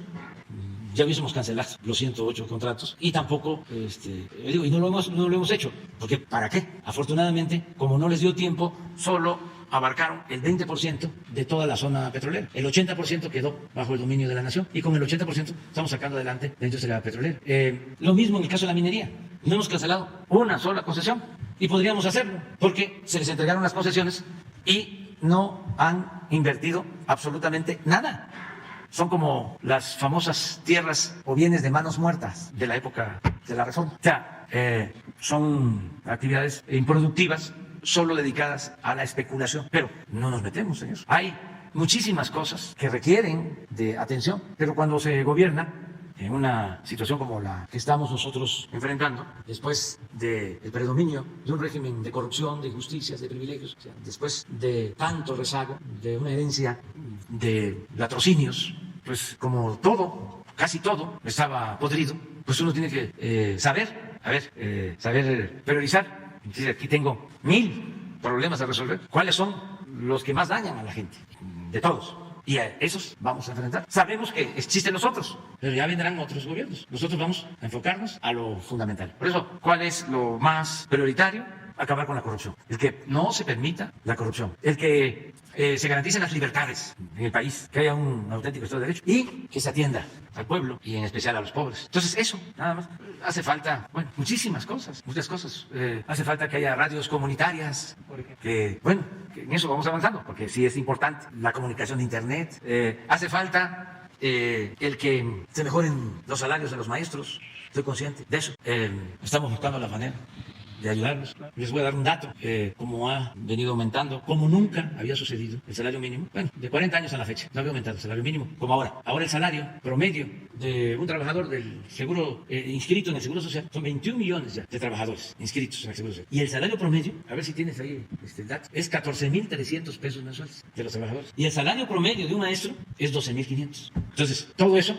ya hubiésemos cancelado los 108 contratos y tampoco, y no lo hemos hecho, porque ¿para qué? Afortunadamente, como no les dio tiempo, solo abarcaron el 20% de toda la zona petrolera. El 80% quedó bajo el dominio de la nación y con el 80% estamos sacando adelante la industria petrolera. Lo mismo en el caso de la minería. No hemos cancelado una sola concesión y podríamos hacerlo porque se les entregaron las concesiones y no han invertido absolutamente nada. Son como las famosas tierras o bienes de manos muertas de la época de la reforma. O sea, son actividades improductivas, solo dedicadas a la especulación. Pero no nos metemos en eso. Hay muchísimas cosas que requieren de atención, pero cuando se gobierna en una situación como la que estamos nosotros enfrentando, después del predominio de un régimen de corrupción, de injusticias, de privilegios, o sea, después de tanto rezago, de una herencia de latrocinios, pues como todo, casi todo, estaba podrido, pues uno tiene que saber priorizar. Entonces, aquí tengo 1,000 problemas a resolver. ¿Cuáles son los que más dañan a la gente? De todos. Y a esos vamos a enfrentar. Sabemos que existen los otros, pero ya vendrán otros gobiernos. Nosotros vamos a enfocarnos a lo fundamental. Por eso, ¿cuál es lo más prioritario? Acabar con la corrupción. El que no se permita la corrupción. El que se garanticen las libertades en el país, que haya un auténtico Estado de Derecho y que se atienda al pueblo y en especial a los pobres. Entonces eso, nada más. Hace falta, bueno, muchísimas cosas, muchas cosas. Hace falta que haya radios comunitarias, que, bueno, que en eso vamos avanzando, porque sí es importante la comunicación de Internet. Hace falta el que se mejoren los salarios de los maestros. Estoy consciente de eso. Estamos buscando la manera de ayudarlos. Les voy a dar un dato, como ha venido aumentando, como nunca había sucedido el salario mínimo, bueno, de 40 años a la fecha, no había aumentado el salario mínimo como ahora. Ahora el salario promedio de un trabajador del seguro, inscrito en el Seguro Social, son 21 millones ya de trabajadores inscritos en el Seguro Social. Y el salario promedio, a ver si tienes ahí el dato, es 14,300 pesos mensuales de los trabajadores. Y el salario promedio de un maestro es 12,500. Entonces, todo eso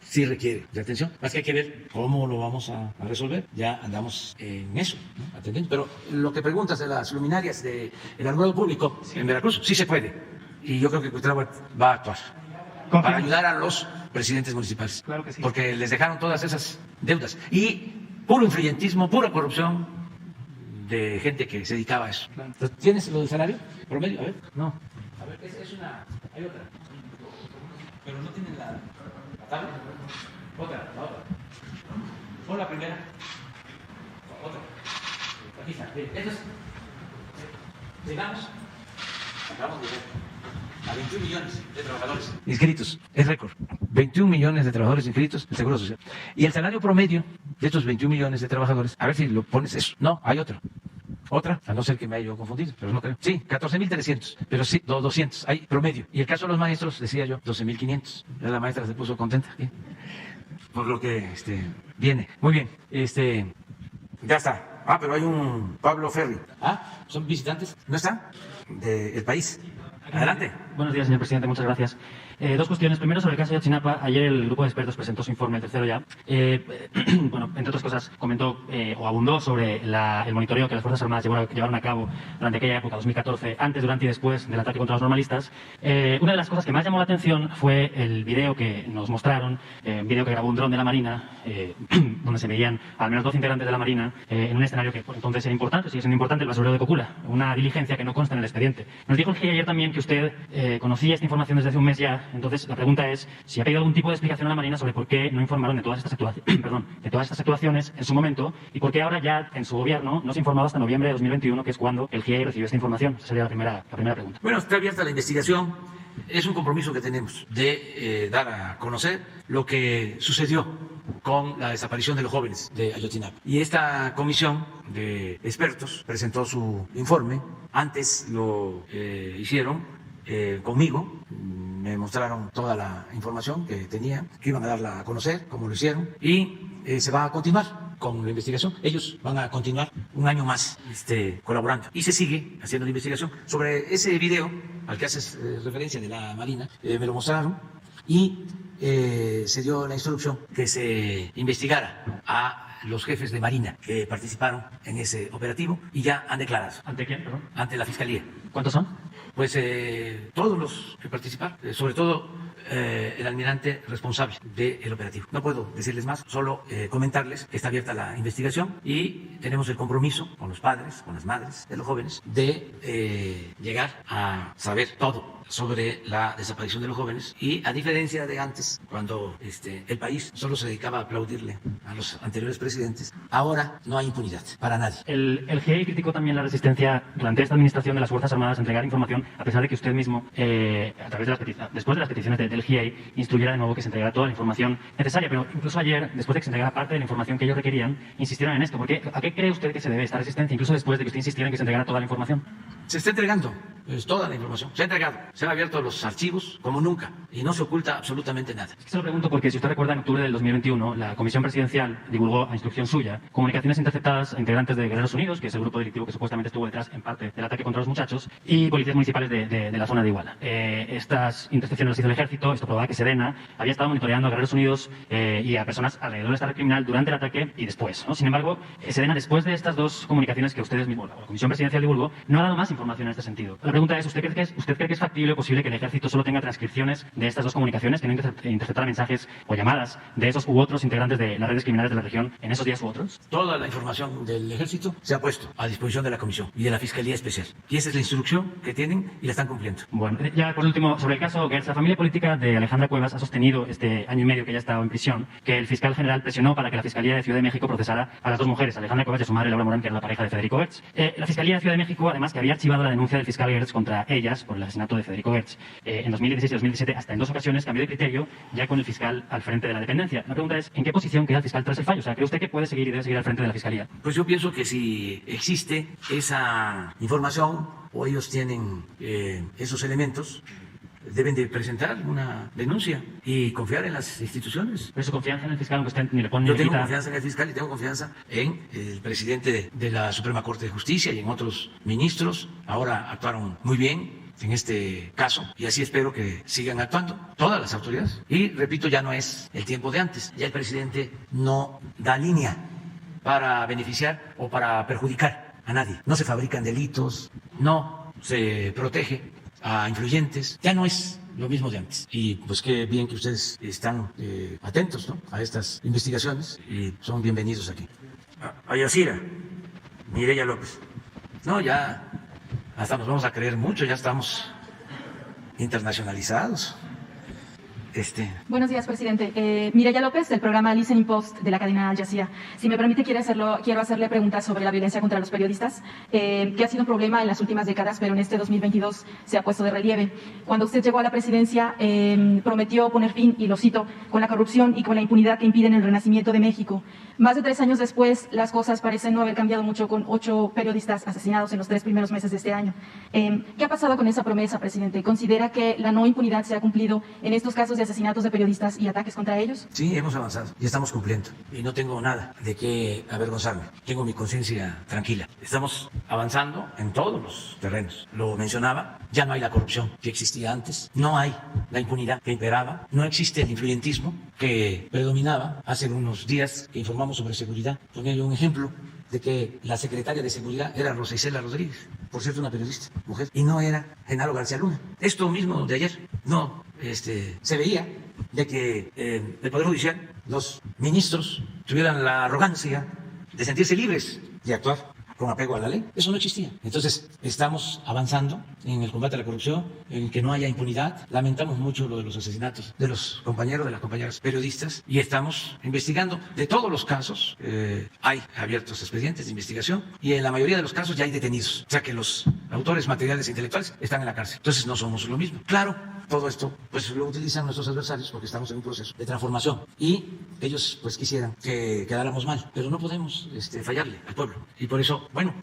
sí requiere de atención, más que hay que ver cómo lo vamos a resolver. Ya andamos en eso, ¿no? Atendiendo. Pero lo que preguntas de las luminarias del alumbrado público en Veracruz, sí se puede. Y yo creo que Cuitláhuac va a actuar para ayudar a los presidentes municipales. Claro que sí. Porque les dejaron todas esas deudas. Y puro influyentismo, pura corrupción de gente que se dedicaba a eso. Claro. ¿Tienes lo del salario promedio? A ver, no. A ver, es una... Hay otra. Pero no tienen la tabla. Otra, la otra. Pon la primera. Otra. Aquí está. Esto es. Llegamos. Acabamos de ver a 21 millones de trabajadores inscritos. Es récord. 21 millones de trabajadores inscritos en el Seguro Social. Y el salario promedio de estos 21 millones de trabajadores, a ver si lo pones eso. No, hay otro. Otra, a no ser que me haya yo confundido, pero no creo. Sí, 14,300, pero sí, 200, hay promedio. Y el caso de los maestros, decía yo, 12,500. Ya la maestra se puso contenta, ¿sí? Por lo que viene. Muy bien, ya está. Ah, pero hay un Pablo Ferri. Ah, ¿son visitantes? ¿No están? Del país. Adelante. Buenos días, señor presidente, muchas gracias. Dos cuestiones. Primero, sobre el caso de Ayotzinapa. Ayer el grupo de expertos presentó su informe, el tercero ya. Bueno, entre otras cosas, comentó o abundó sobre el monitoreo que las Fuerzas Armadas llevaron a cabo durante aquella época, 2014, antes, durante y después del ataque contra los normalistas. Una de las cosas que más llamó la atención fue el video que nos mostraron, un video que grabó un dron de la Marina, donde se veían al menos 12 integrantes de la Marina en un escenario que por entonces era importante, sigue siendo importante, el basurero de Cocula, una diligencia que no consta en el expediente. Nos dijo el GIEI ayer también que usted conocía esta información desde hace un mes ya. Entonces, la pregunta es si ha pedido algún tipo de explicación a la Marina sobre por qué no informaron de todas estas actuaciones en su momento y por qué ahora ya en su gobierno no se ha informado hasta noviembre de 2021, que es cuando el GIEI recibió esta información. Esa sería la primera pregunta. Bueno, está abierta la investigación. Es un compromiso que tenemos de dar a conocer lo que sucedió con la desaparición de los jóvenes de Ayotzinapa. Y esta comisión de expertos presentó su informe. Antes lo hicieron conmigo. Me mostraron toda la información que tenían, que iban a darla a conocer, cómo lo hicieron, y se va a continuar con la investigación. Ellos van a continuar un año más colaborando. Y se sigue haciendo la investigación. Sobre ese video al que haces referencia de la Marina, me lo mostraron y se dio la instrucción que se investigara a los jefes de Marina que participaron en ese operativo y ya han declarado. ¿Ante quién, perdón? Ante la Fiscalía. ¿Cuántos son? Pues todos los que participaron, sobre todo el almirante responsable del operativo. No puedo decirles más, solo comentarles que está abierta la investigación y tenemos el compromiso con los padres, con las madres de los jóvenes, de llegar a saber todo sobre la desaparición de los jóvenes y a diferencia de antes, cuando el país solo se dedicaba a aplaudirle a los anteriores presidentes, ahora no hay impunidad para nadie. El GIEI criticó también la resistencia durante esta administración de las Fuerzas Armadas a entregar información, a pesar de que usted mismo, a través de después de las peticiones del GIEI, instruyera de nuevo que se entregara toda la información necesaria. Pero incluso ayer, después de que se entregara parte de la información que ellos requerían, insistieron en esto. ¿A qué cree usted que se debe esta resistencia, incluso después de que usted insistiera en que se entregara toda la información? Se está entregando toda la información, se ha entregado, se han abierto los archivos como nunca y no se oculta absolutamente nada. Se lo pregunto porque si usted recuerda, en octubre del 2021, la Comisión Presidencial divulgó a instrucción suya comunicaciones interceptadas a integrantes de Guerreros Unidos, que es el grupo delictivo que supuestamente estuvo detrás en parte del ataque contra los muchachos, y policías municipales de la zona de Iguala. Estas intercepciones las hizo el Ejército. Esto probaba que Sedena había estado monitoreando a Guerreros Unidos y a personas alrededor de esta red criminal durante el ataque y después, ¿no? Sin embargo, Sedena, después de estas dos comunicaciones que ustedes mismos, la Comisión Presidencial divulgó, no ha dado más información información en este sentido. La pregunta es, ¿usted cree que es factible o posible que el ejército solo tenga transcripciones de estas dos comunicaciones, que no interceptara mensajes o llamadas de esos u otros integrantes de las redes criminales de la región en esos días u otros? Toda la información del ejército se ha puesto a disposición de la comisión y de la Fiscalía Especial. Y esa es la instrucción que tienen y la están cumpliendo. Bueno, ya por último, sobre el caso Gertz, la familia política de Alejandra Cuevas ha sostenido este año y medio que ya ha estado en prisión que el fiscal general presionó para que la Fiscalía de Ciudad de México procesara a las dos mujeres, Alejandra Cuevas y a su madre Laura Morán, que era la pareja de Federico Gertz. La Fiscalía de Ciudad de México, además, que había archivado la denuncia del fiscal Gertz contra ellas por el asesinato de Federico Gertz en 2016 y 2017, hasta en 2 ocasiones cambió de criterio ya con el fiscal al frente de la dependencia. La pregunta es, ¿en qué posición queda el fiscal tras el fallo? O sea, ¿cree usted que puede seguir y debe seguir al frente de la Fiscalía? Pues yo pienso que si existe esa información o ellos tienen esos elementos, deben de presentar una denuncia y confiar en las instituciones. ¿Pero su confianza en el fiscal, aunque usted ni le pone ni Yo le tengo quita? confianza en el fiscal y tengo confianza en el presidente de la Suprema Corte de Justicia y en otros ministros. Ahora actuaron muy bien en este caso y así espero que sigan actuando todas las autoridades. Y repito, ya no es el tiempo de antes. Ya el presidente no da línea para beneficiar o para perjudicar a nadie. No se fabrican delitos, no se protege a influyentes. Ya no es lo mismo de antes. Y pues qué bien que ustedes están atentos, ¿no?, a estas investigaciones y son bienvenidos aquí. A Yacira, Mireya López. No, ya hasta nos vamos a creer mucho, ya estamos internacionalizados. Buenos días, presidente. Mireya López, del programa Listening Post de la cadena Al Jazeera. Si me permite, quiero hacerle preguntas sobre la violencia contra los periodistas, que ha sido un problema en las últimas décadas, pero en este 2022 se ha puesto de relieve. Cuando usted llegó a la presidencia, prometió poner fin, y lo cito, con la corrupción y con la impunidad que impiden el renacimiento de México. Más de 3 años después, las cosas parecen no haber cambiado mucho, con 8 periodistas asesinados en los 3 primeros meses de este año. ¿Qué ha pasado con esa promesa, presidente? ¿Considera que la no impunidad se ha cumplido en estos casos de asesinatos de periodistas y ataques contra ellos? Sí, hemos avanzado y estamos cumpliendo. Y no tengo nada de qué avergonzarme. Tengo mi conciencia tranquila. Estamos avanzando en todos los terrenos. Lo mencionaba, ya no hay la corrupción que existía antes. No hay la impunidad que imperaba. No existe el influyentismo que predominaba. Hace unos días que informamos sobre seguridad, ponía yo un ejemplo de que la secretaria de Seguridad era Rosa Isela Rodríguez, por cierto una periodista, mujer, y no era Genaro García Luna. Esto mismo de ayer, no se veía de que el Poder Judicial, los ministros, tuvieran la arrogancia de sentirse libres de actuar con apego a la ley. Eso no existía. Entonces, estamos avanzando en el combate a la corrupción, en que no haya impunidad. Lamentamos mucho lo de los asesinatos de los compañeros, de las compañeras periodistas, y estamos investigando de todos los casos. Hay abiertos expedientes de investigación y en la mayoría de los casos ya hay detenidos. O sea que los autores materiales e intelectuales están en la cárcel. Entonces, no somos lo mismo. Claro, todo esto pues lo utilizan nuestros adversarios porque estamos en un proceso de transformación y ellos pues quisieran que quedáramos mal, pero no podemos fallarle al pueblo. Y por eso, bueno,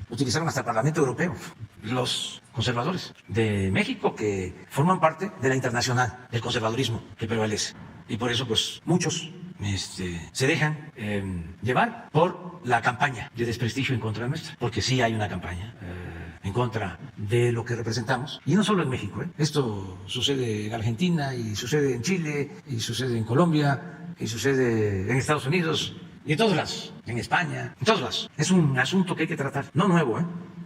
utilizaron hasta el Parlamento Europeo los conservadores de México, que forman parte de la internacional del conservadurismo que prevalece. Y por eso pues muchos se dejan llevar por la campaña de desprestigio en contra nuestra, porque sí hay una campaña en contra de lo que representamos. Y no solo en México, esto sucede en Argentina, y sucede en Chile, y sucede en Colombia, y sucede en Estados Unidos, y en todos lados, en España, en todos lados. Es un asunto que hay que tratar, no nuevo,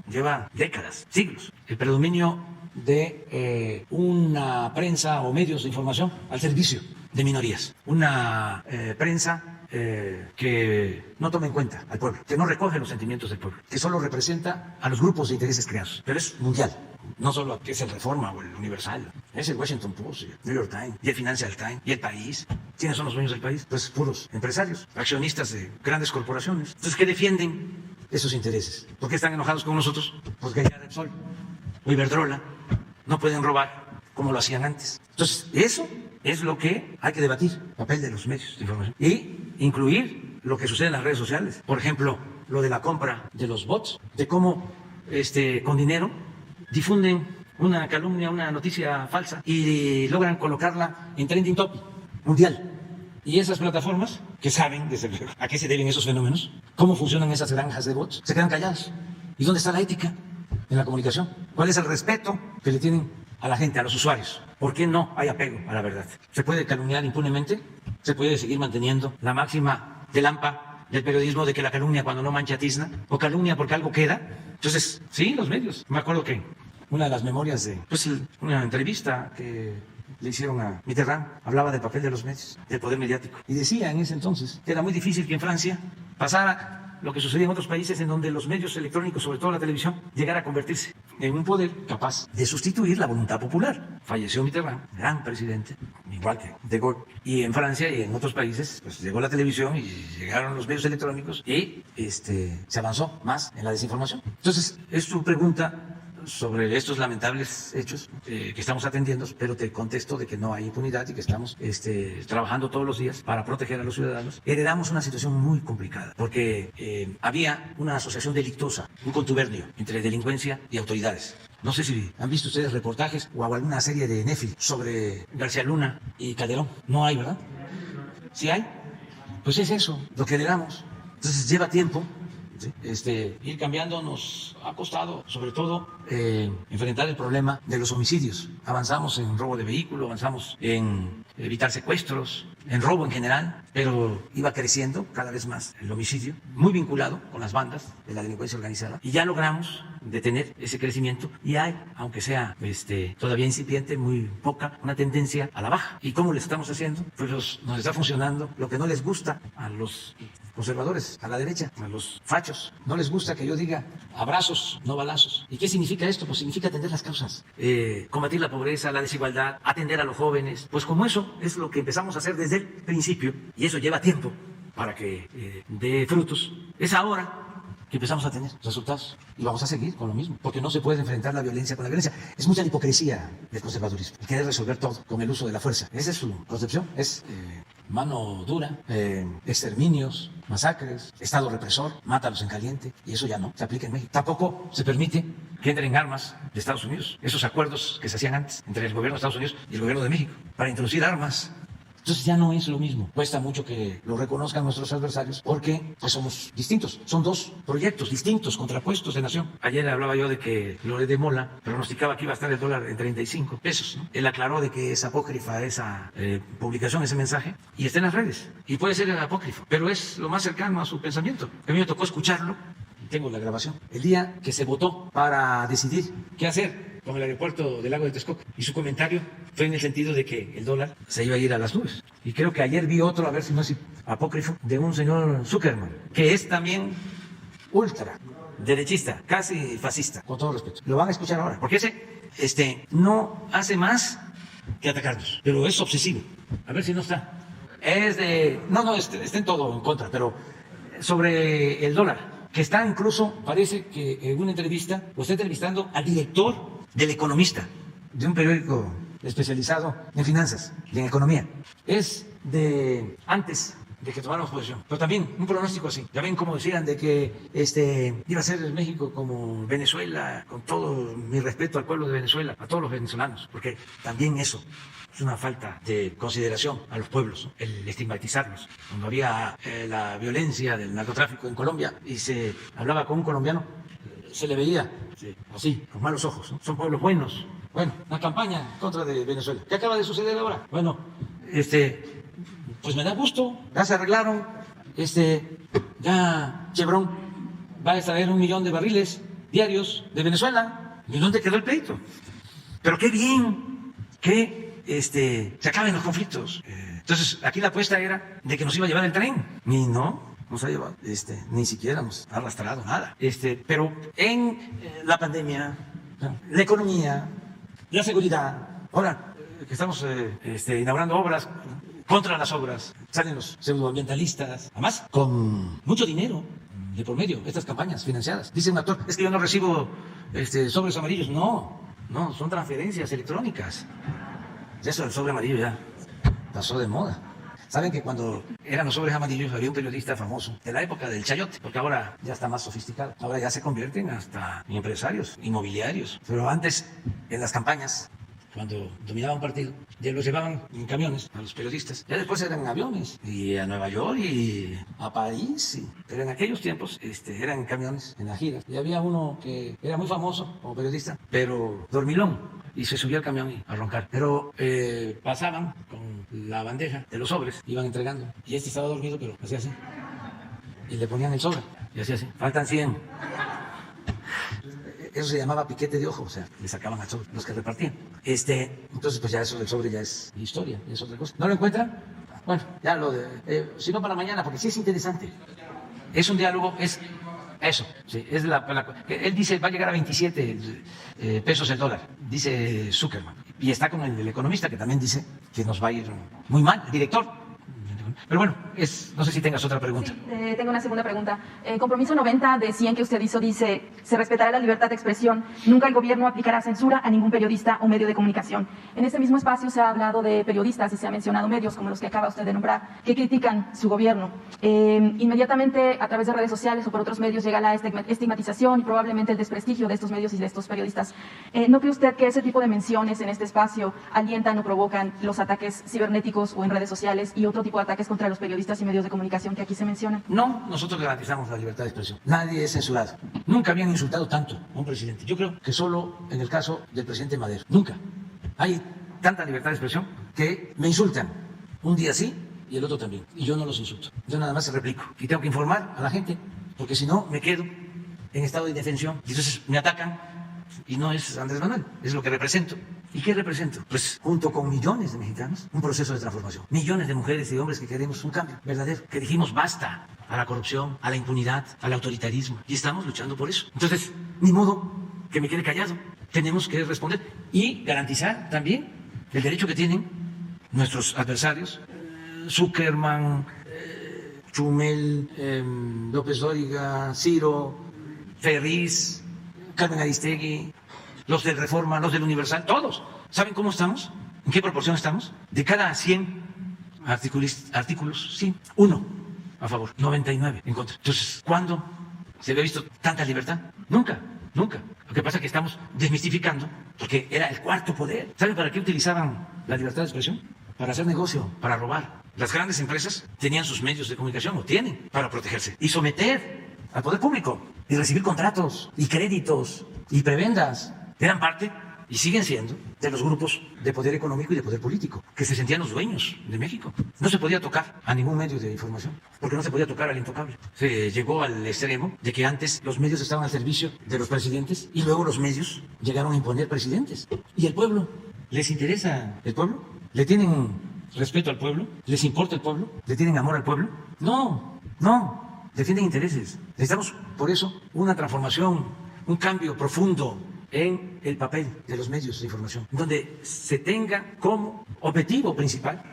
lleva décadas, siglos. El predominio de una prensa o medios de información al servicio de minorías. Una prensa que no toma en cuenta al pueblo, que no recoge los sentimientos del pueblo, que solo representa a los grupos de intereses creados. Pero es mundial, no solo que es el Reforma o el Universal, es el Washington Post, el New York Times, y el Financial Times, y el País. ¿Quiénes son los dueños del país? Pues puros empresarios, accionistas de grandes corporaciones. Entonces, ¿qué defienden esos intereses? ¿Por qué están enojados con nosotros? Porque ya Repsol o Iberdrola no pueden robar como lo hacían antes. Entonces, eso es lo que hay que debatir, papel de los medios de información, y incluir lo que sucede en las redes sociales. Por ejemplo, lo de la compra de los bots, de cómo con dinero difunden una calumnia, una noticia falsa y logran colocarla en trending topic mundial. Y esas plataformas, que saben desde luego a qué se deben esos fenómenos, cómo funcionan esas granjas de bots, se quedan calladas. ¿Y dónde está la ética en la comunicación? ¿Cuál es el respeto que le tienen a la gente, a los usuarios? ¿Por qué no hay apego a la verdad? ¿Se puede calumniar impunemente? ¿Se puede seguir manteniendo la máxima del AMPA del periodismo de que la calumnia cuando no mancha tizna, o calumnia porque algo queda. Entonces, sí, los medios. Me acuerdo que una de las memorias de una entrevista que le hicieron a Mitterrand hablaba del papel de los medios, del poder mediático. Y decía en ese entonces que era muy difícil que en Francia pasara lo que sucedía en otros países en donde los medios electrónicos, sobre todo la televisión, llegara a convertirse en un poder capaz de sustituir la voluntad popular. Falleció Mitterrand, gran presidente, igual que De Gaulle. Y en Francia y en otros países, pues llegó la televisión y llegaron los medios electrónicos y se avanzó más en la desinformación. Entonces, es tu pregunta sobre estos lamentables hechos que estamos atendiendo, pero te contesto de que no hay impunidad y que estamos trabajando todos los días para proteger a los ciudadanos. Heredamos una situación muy complicada porque había una asociación delictuosa, un contubernio entre delincuencia y autoridades. No sé si han visto ustedes reportajes o alguna serie de Netflix sobre García Luna y Calderón. No hay, ¿verdad? ¿Sí hay? Pues es eso, lo que heredamos. Entonces lleva tiempo. ¿Sí? Ir cambiando nos ha costado, sobre todo, enfrentar el problema de los homicidios. Avanzamos en robo de vehículo, avanzamos en evitar secuestros, en robo en general, pero iba creciendo cada vez más el homicidio, muy vinculado con las bandas de la delincuencia organizada. Y ya logramos detener ese crecimiento y hay, aunque sea todavía incipiente, muy poca, una tendencia a la baja. ¿Y cómo le estamos haciendo? Pues nos está funcionando lo que no les gusta a los conservadores, a la derecha, a los fachos. No les gusta que yo diga abrazos, no balazos. ¿Y qué significa esto? Pues significa atender las causas, combatir la pobreza, la desigualdad, atender a los jóvenes. Pues como eso es lo que empezamos a hacer desde el principio, y eso lleva tiempo para que dé frutos, es ahora que empezamos a tener resultados y vamos a seguir con lo mismo, porque no se puede enfrentar la violencia con la violencia. Es mucha la hipocresía del conservadurismo, el querer resolver todo con el uso de la fuerza. Esa es su concepción, es mano dura, exterminios, masacres, estado represor, mátalos en caliente, y eso ya no se aplica en México. Tampoco se permite que entren armas de Estados Unidos, esos acuerdos que se hacían antes entre el gobierno de Estados Unidos y el gobierno de México para introducir armas. Entonces ya no es lo mismo. Cuesta mucho que lo reconozcan nuestros adversarios porque pues somos distintos. Son dos proyectos distintos, contrapuestos de nación. Ayer hablaba yo de que Loret de Mola pronosticaba que iba a estar el dólar en 35 pesos, ¿no? Él aclaró de que es apócrifa esa publicación, ese mensaje, y está en las redes. Y puede ser apócrifo, pero es lo más cercano a su pensamiento. A mí me tocó escucharlo, tengo la grabación, el día que se votó para decidir qué hacer con el aeropuerto del lago de Texcoco. Y su comentario fue en el sentido de que el dólar se iba a ir a las nubes. Y creo que ayer vi otro, a ver si no es apócrifo, de un señor Zuckerman, que es también ultra derechista, casi fascista, con todo respeto. Lo van a escuchar ahora, porque ese no hace más que atacarnos, pero es obsesivo. A ver si no está. Es de... No, está en todo en contra, pero sobre el dólar, que está incluso, parece que en una entrevista, lo está entrevistando al director del Economista, de un periódico especializado en finanzas y en economía. Es de antes de que tomáramos posesión, pero también un pronóstico así. Ya ven cómo decían de que iba a ser México como Venezuela, con todo mi respeto al pueblo de Venezuela, a todos los venezolanos, porque también eso es una falta de consideración a los pueblos, ¿no? El estigmatizarlos. Cuando había la violencia del narcotráfico en Colombia y se hablaba con un colombiano, se le veía así, con malos ojos, ¿no? Son pueblos buenos. Bueno, una campaña en contra de Venezuela. ¿Qué acaba de suceder ahora? Bueno, pues me da gusto, ya se arreglaron, ya Chevron va a extraer 1 millón de barriles diarios de Venezuela. ¿Y dónde quedó el pleito? Pero qué bien que se acaben los conflictos. Entonces, aquí la apuesta era de que nos iba a llevar el tren. Y no nos ha llevado, ni siquiera nos ha arrastrado nada. Pero en la pandemia, la economía, la seguridad, ahora que estamos inaugurando obras contra las obras, salen los pseudoambientalistas, además con mucho dinero de por medio, estas campañas financiadas. Dice un actor, es que yo no recibo sobres amarillos. No, son transferencias electrónicas. Eso del sobre amarillo ya pasó de moda. Saben que cuando eran los sobres amarillos había un periodista famoso de la época del chayote, porque ahora ya está más sofisticado. Ahora ya se convierten hasta en empresarios inmobiliarios. Pero antes, en las campañas, cuando dominaba un partido, ya los llevaban en camiones a los periodistas. Ya después eran en aviones, y a Nueva York y a París. Pero en aquellos tiempos eran en camiones, en las giras. Y había uno que era muy famoso como periodista, pero dormilón, y se subió al camión a roncar. Pero pasaban con la bandeja de los sobres, iban entregando. Y estaba dormido, pero hacía así. y le ponían el sobre. Y así, faltan 100. Eso se llamaba piquete de ojo, o sea, le sacaban al sobre los que repartían. Entonces, pues ya eso del sobre ya es historia, es otra cosa. ¿No lo encuentran? Bueno, ya lo de... si no para mañana, porque sí es interesante. Es un diálogo, es eso. Sí, es él dice va a llegar a 27 pesos el dólar, dice Zuckerman. Y está con el economista que también dice que nos va a ir muy mal, el director. Pero bueno, no sé si tengas otra pregunta. Sí, tengo una segunda pregunta. Compromiso 90 de 100 que usted hizo dice, se respetará la libertad de expresión, nunca el gobierno aplicará censura a ningún periodista o medio de comunicación. En este mismo espacio se ha hablado de periodistas y se ha mencionado medios como los que acaba usted de nombrar, que critican su gobierno. Inmediatamente a través de redes sociales o por otros medios llega la estigmatización y probablemente el desprestigio de estos medios y de estos periodistas. ¿No cree usted que ese tipo de menciones en este espacio alientan o provocan los ataques cibernéticos o en redes sociales y otro tipo de ataques contra los periodistas y medios de comunicación que aquí se mencionan? No, nosotros garantizamos la libertad de expresión. Nadie es censurado. Nunca habían insultado tanto a un presidente. Yo creo que solo en el caso del presidente Madero. Nunca. Hay tanta libertad de expresión que me insultan. Un día sí y el otro también. Y yo no los insulto. Yo nada más replico. Y tengo que informar a la gente, porque si no me quedo en estado de indefensión. Y entonces me atacan y no es Andrés Manuel, es lo que represento. ¿Y qué represento? Pues junto con millones de mexicanos, un proceso de transformación. Millones de mujeres y hombres que queremos un cambio verdadero, que dijimos basta a la corrupción, a la impunidad, al autoritarismo. Y estamos luchando por eso. Entonces, ni modo que me quede callado. Tenemos que responder y garantizar también el derecho que tienen nuestros adversarios, Zuckerman, Chumel, López Dóriga, Ciro, Ferriz, Carmen Aristegui, los del Reforma, los del Universal, todos. ¿Saben cómo estamos? ¿En qué proporción estamos? De cada 100 artículos, sí, 1 a favor, 99 en contra. Entonces, ¿cuándo se había visto tanta libertad? Nunca, nunca. Lo que pasa es que estamos desmistificando, porque era el cuarto poder. ¿Saben para qué utilizaban la libertad de expresión? Para hacer negocio, para robar. Las grandes empresas tenían sus medios de comunicación, o tienen, para protegerse. Y someter al poder público, y recibir contratos, y créditos, y prebendas. Eran parte, y siguen siendo, de los grupos de poder económico y de poder político, que se sentían los dueños de México. No se podía tocar a ningún medio de información, porque no se podía tocar al intocable. Se llegó al extremo de que antes los medios estaban al servicio de los presidentes, y luego los medios llegaron a imponer presidentes. ¿Y el pueblo? ¿Les interesa el pueblo? ¿Le tienen respeto al pueblo? ¿Les importa el pueblo? ¿Le tienen amor al pueblo? No, no, defienden intereses. Necesitamos, por eso, una transformación, un cambio profundo en el papel de los medios de información, donde se tenga como objetivo principal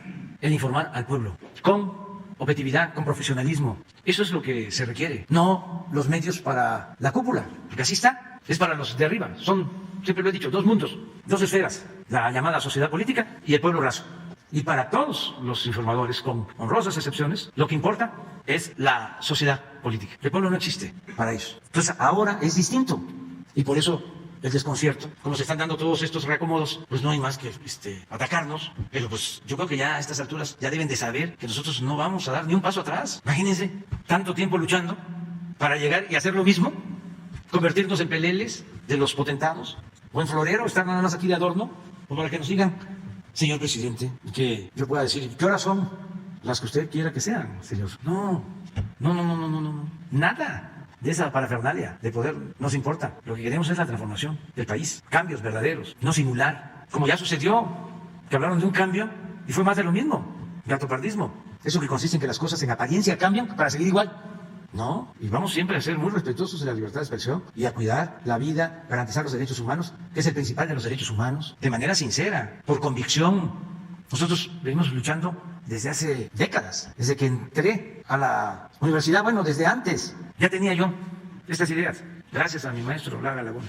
el informar al pueblo, con objetividad, con profesionalismo. Eso es lo que se requiere, no los medios para la cúpula, porque así está, es para los de arriba. Son, siempre lo he dicho, dos mundos, dos esferas, la llamada sociedad política y el pueblo raso. Y para todos los informadores, con honrosas excepciones, lo que importa es la sociedad política. El pueblo no existe para ellos. Entonces ahora es distinto, y por eso el desconcierto, como se están dando todos estos reacomodos, pues no hay más que atacarnos. Pero pues yo creo que ya a estas alturas ya deben de saber que nosotros no vamos a dar ni un paso atrás. Imagínense, tanto tiempo luchando para llegar y hacer lo mismo, convertirnos en peleles de los potentados, o en florero, estar nada más aquí de adorno, o para que nos digan, señor presidente, que yo pueda decir, ¿qué horas son las que usted quiera que sean, señor? No, nada de esa parafernalia de poder nos importa. Lo que queremos es la transformación del país, cambios verdaderos, no simular, como ya sucedió, que hablaron de un cambio y fue más de lo mismo, gatopardismo. Eso que consiste en que las cosas en apariencia cambian para seguir igual. No, y vamos siempre a ser muy respetuosos de la libertad de expresión y a cuidar la vida, garantizar los derechos humanos, que es el principal de los derechos humanos, de manera sincera, por convicción. Nosotros venimos luchando desde hace décadas, desde que entré a la universidad, bueno, desde antes, ya tenía yo estas ideas, gracias a mi maestro Lara Laguna.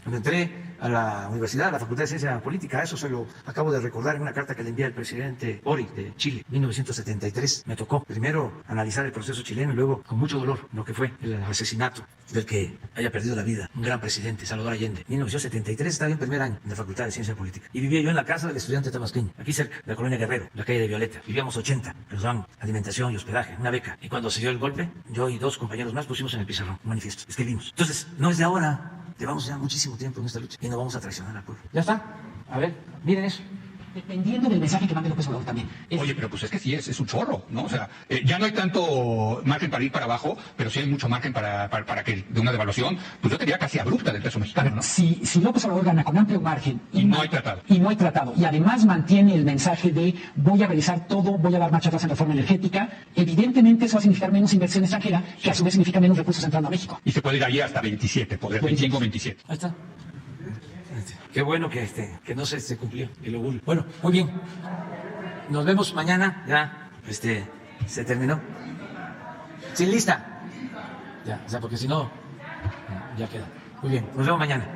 Cuando entré a la universidad, a la Facultad de Ciencia Política, eso se lo acabo de recordar en una carta que le envié al presidente Boric de Chile, 1973. Me tocó primero analizar el proceso chileno y luego, con mucho dolor, lo que fue el asesinato del que haya perdido la vida, un gran presidente, Salvador Allende. 1973, estaba en primer año en la Facultad de Ciencia Política. Y vivía yo en la casa del estudiante tabasqueño, aquí cerca, de la colonia Guerrero, la calle de Violeta. Vivíamos 80, que nos daban alimentación y hospedaje, una beca. Y cuando se dio el golpe, yo y dos compañeros más pusimos en el pizarrón un manifiesto, escribimos. Entonces, no es de ahora. Llevamos ya muchísimo tiempo en esta lucha y no vamos a traicionar al pueblo. ¿Ya está? A ver, miren eso. Dependiendo del mensaje que mande López Obrador también. Oye, pero pues es que sí es un chorro, ¿no? O sea, ya no hay tanto margen para ir para abajo, pero sí hay mucho margen para que de una devaluación, pues yo te diría casi abrupta del peso mexicano, ¿no? Si López Obrador gana con amplio margen y no hay tratado. Y no hay tratado, y además mantiene el mensaje de voy a realizar todo, voy a dar marcha atrás en reforma energética, evidentemente eso va a significar menos inversión extranjera, que a su vez significa menos recursos entrando a México. Y se puede ir ahí hasta 27, poder 25 o 27. Ahí está. Qué bueno que no se cumplió el augurio. Bueno, muy bien. Nos vemos mañana. Ya, se terminó. Sin lista. Ya, o sea, porque si no, ya queda. Muy bien, nos vemos mañana.